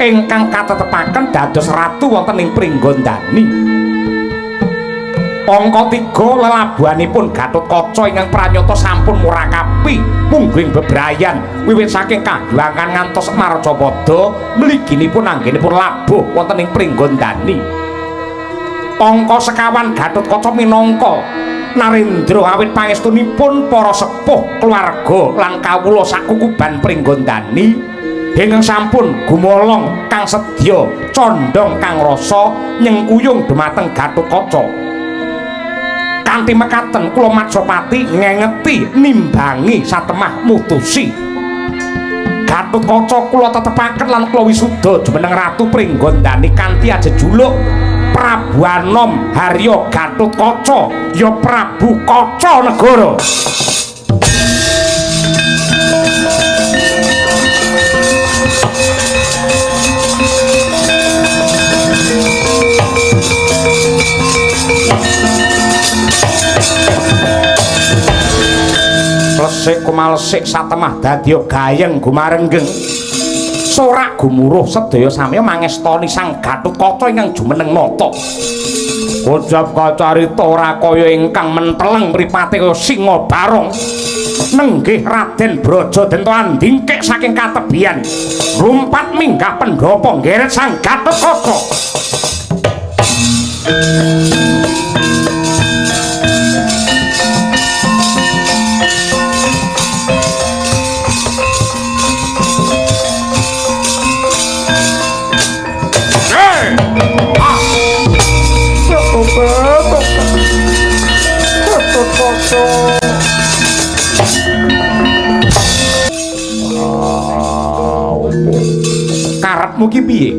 ingkang katetepaken dados ratu wonten ing Pringgondani. Angka 3 lelabuhanipun Gatotkaca ingkang pranyata sampun murakapi mungging bebrayan wiwit saking Kahyangan ngantos Marcapada mliginipun anggenipun labuh wonten ing Pringgondani. Angka 51 Gatotkaca minangka Narendra awit pangestunipun para sepuh keluarga lan kawula sakukuban Pringgondani ingkang sampun gumolong kang sedya condhong kang rasa nyengkuyung dumateng Gatotkaca. Kanthi mekaten kula Matsapati ngengeti nimbangi satemah mutusi Gatotkaca kula tetepaken lan kula wisuda jumeneng ratu Pringgondani kanthi ajejuluk Prabu Anom Harya Gatotkaca ya Prabu Kaca Negara. Lesik kumalesik satemah dadya gayeng gumarenggeng. Sorak gumuruh sedaya samya mangestoni Sang Gatotkaca ingkang jumeneng nata. Kocap kacarita ora kaya ingkang menteleng mripate kaya singa barong. Nenggih Raden Brajadenta andingkik saking katebian, mlumpat minggah pendhapa nggeret Sang Gatotkaca. Karepmu ki piye?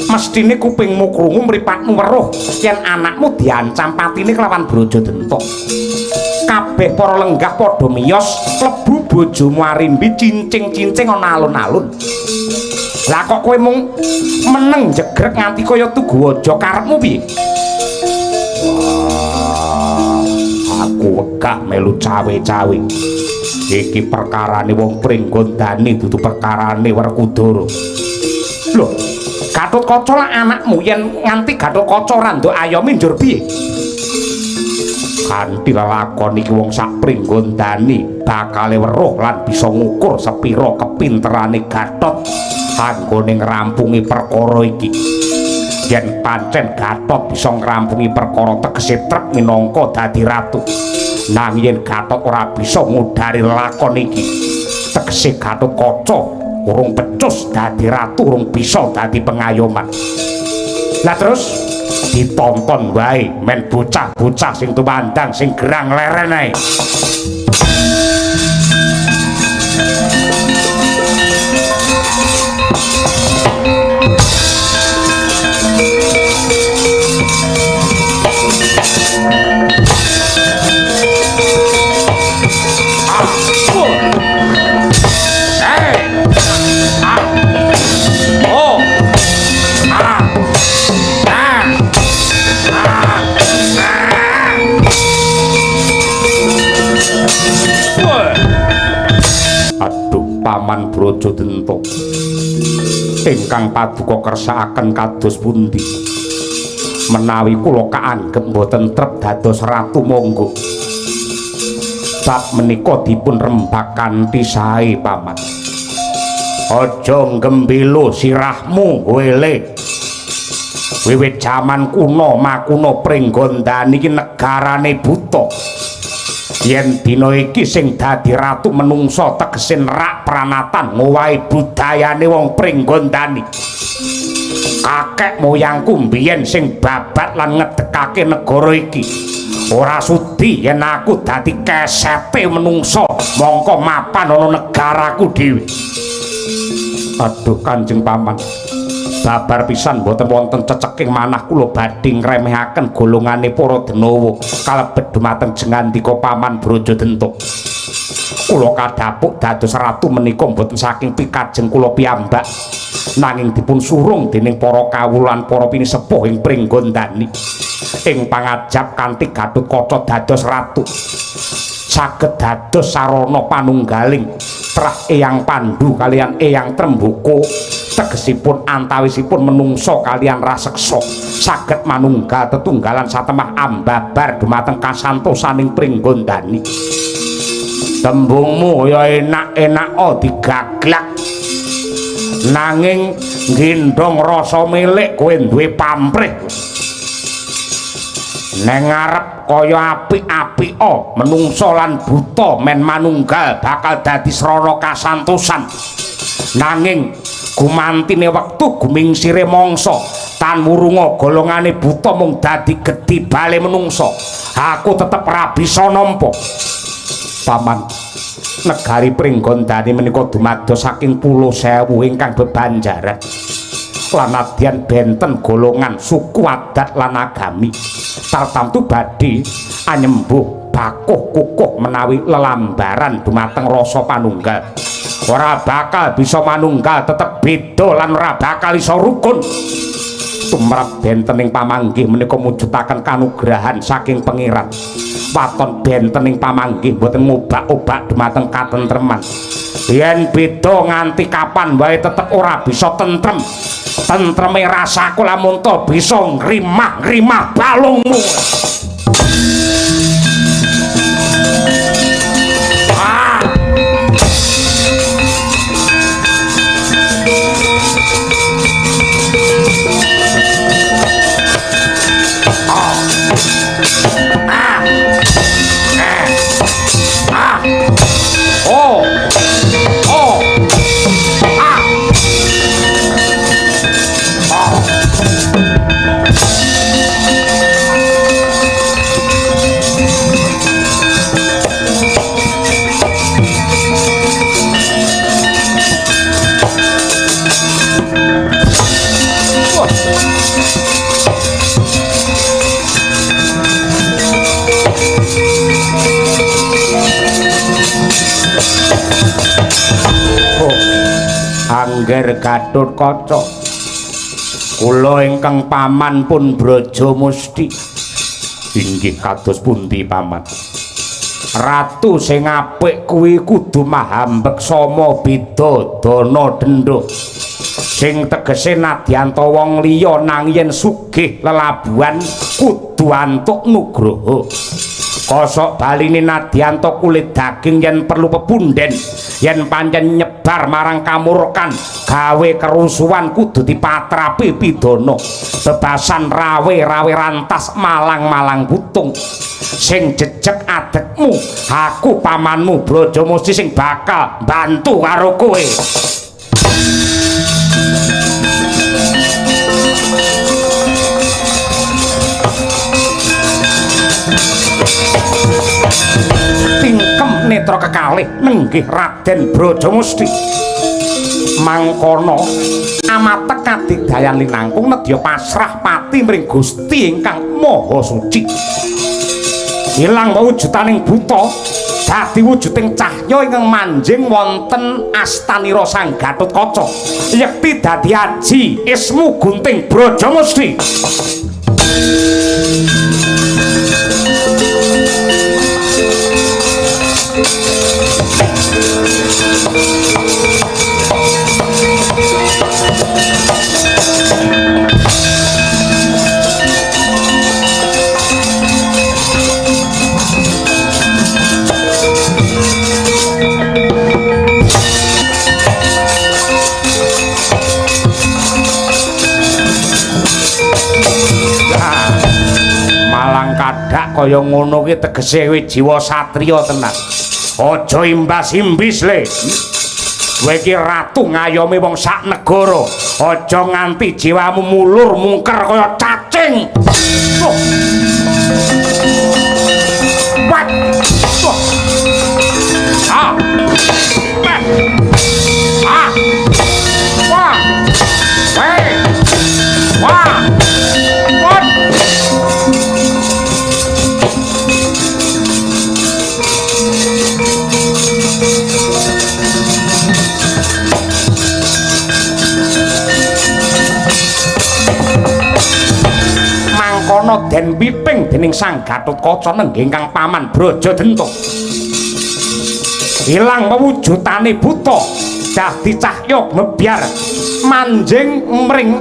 Mestine kupingmu krungu mripatmu weruh yen anakmu diancam patine kelawan Brajadenta. Kabeh para lenggah padha miyos klebu bojomu Arimbi cincing-cincing ana alun-alun. Lah kok kowe mung meneng jegrek nganti kaya tugu aja, karepmu piye? Aku wegah melu cawe-cawe. Iki perkarane wong Pringgondani dudu perkarane Werkudara. Lho, Gatotkaca lan anakmu yen nganti Gatotkaca ora nduk ayomi njur piye? Kanthi lelakon iki wong sak Pringgondani bakale weruh lan bisa ngukur sepira kepinterane Gatot anggone ngrampungi perkara iki. Yen pancen Gatot bisa ngrampungi perkara tegese trep minangka dadi ratu. Nanging yen Gatot ora bisa ngudari lakon iki, tegese Gatotkaca urung becus dadi ratu, urung bisa dadi pengayoman. Lah terus ditonton wae men bocah-bocah sing tumandang sing gerang leren ae. Paman Brajadenta ingkang paduka kersakaken kados pundi menawi kula kaanggep boten trep dados ratu monggo bab menika dipun rembak kanthi sae Paman. Aja gembelo sirahmu wele. Wiwit jaman kuno makuno Pringgondani iki negarane buta. Yen dina iki sing dadi ratu menungsa tegese rak pranatan ngowahi budayane wong Pringgondani. Kakek moyangku mbiyen sing babat lan ngedekake negara iki ora sudi yen aku dadi kesepe menungsa mongko mapan ana negaraku dhewe. Aduh Kanjeng Paman, babar pisan boten wonten ceceking manah kula badhe ngremehaken golongane para denawa kalebet dumateng jengandika Paman Brajadenta. Kula kadhapuk dados ratu menika boten saking pikajeng kula piyambak, nanging dipun surung dening para kawulan para pinisepuh ing Pringgondani. Ing pangajab kanthi Gatotkaca dados ratu saged dados sarana panunggaling trah Eyang Pandhu kalian Eyang Tremboko, tegesipun antawisipun menungsa kalian raseksa saged manunggal tetunggalan satemah ambabar dumateng kasantosaning Pringgondani. Tembungmu ya enak-enak digaglak, nanging nggendhong rasa milik kowe duwe pamrih. Neng ngarep kaya apik-apik menungsa lan buta men manunggal bakal dadi srana kasantosan, nanging gumantine wektu gumingsire mangsa tan murunga golongane buta mung dadi gedhi bale menungsa, aku tetep ra bisa nampa. Paman, negari Pringgondani menika dumados saking pulo sewu ingkang bebanjaran lan adyan benten golongan suku adat lan agami tartamtu badhe anyembuh bakuh kukuh menawi lelambaran dumateng rasa panunggal. Ora bakal bisa manunggal tetep beda lan ora bakal iso rukun. Tumrap bentening pamanggih menika mujudaken kanugrahan saking pangeran. Waton bentening pamanggih boten ngobak-obak dumateng katentreman. Yen beda nganti kapan wae tetep ora bisa tentrem. Tentreme rasaku lamun to bisa ngrimah-ngrimah balungmu. Angger Gatotkaca, kula ingkang paman pun Brajamusti. Inggih kados pundi Paman? Ratu sing apik kuwi kudu mahambeksa beda dana denda. Sing tegese nadyanto wong liya nang yen sugih lelabuhan kudu antuk nugraha. Kosok baline nadyanto kulit daging yen perlu pepunden, yen pancen nyebar marang kamurkan gawe kerusuhan kudu dipatrapi pidana. Bebasan rawe-rawe rantas malang-malang butung. Sing jejeg adetmu, aku pamanmu Brajamusti sing bakal bantu karo kowe. Tingkem netra kekalih nenggih Raden Brajamusti. Mangkono amatek kadidayan linangkung nedya pasrah pati mring Gusti ingkang Maha Suci. Ilang wujudaning buta dadi wujuding cahya ingkang manjing wonten astanira Sang Gatotkaca. Yekti dadi aji ismu Gunting Brajamusti. kaya ngono ki tegese kowe jiwa satriya tenan. Aja imbas-imbis le. Kowe iki ratu ngayomi wong sak negara. Aja nganti jiwamu mulur mungker kaya cacing. Wat. Ah. Ah. Wah. Hei. Wah. Wat. Mangkono den piping dening Sang Gatotkaca nengging kang paman Brajadenta. Ilang wewujutane buta dadi cahya mebyar manjing mring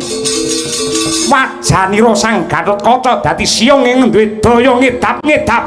wajanira Sang Gatotkaca dadi siyong ing duwe daya ngedap-ngedap.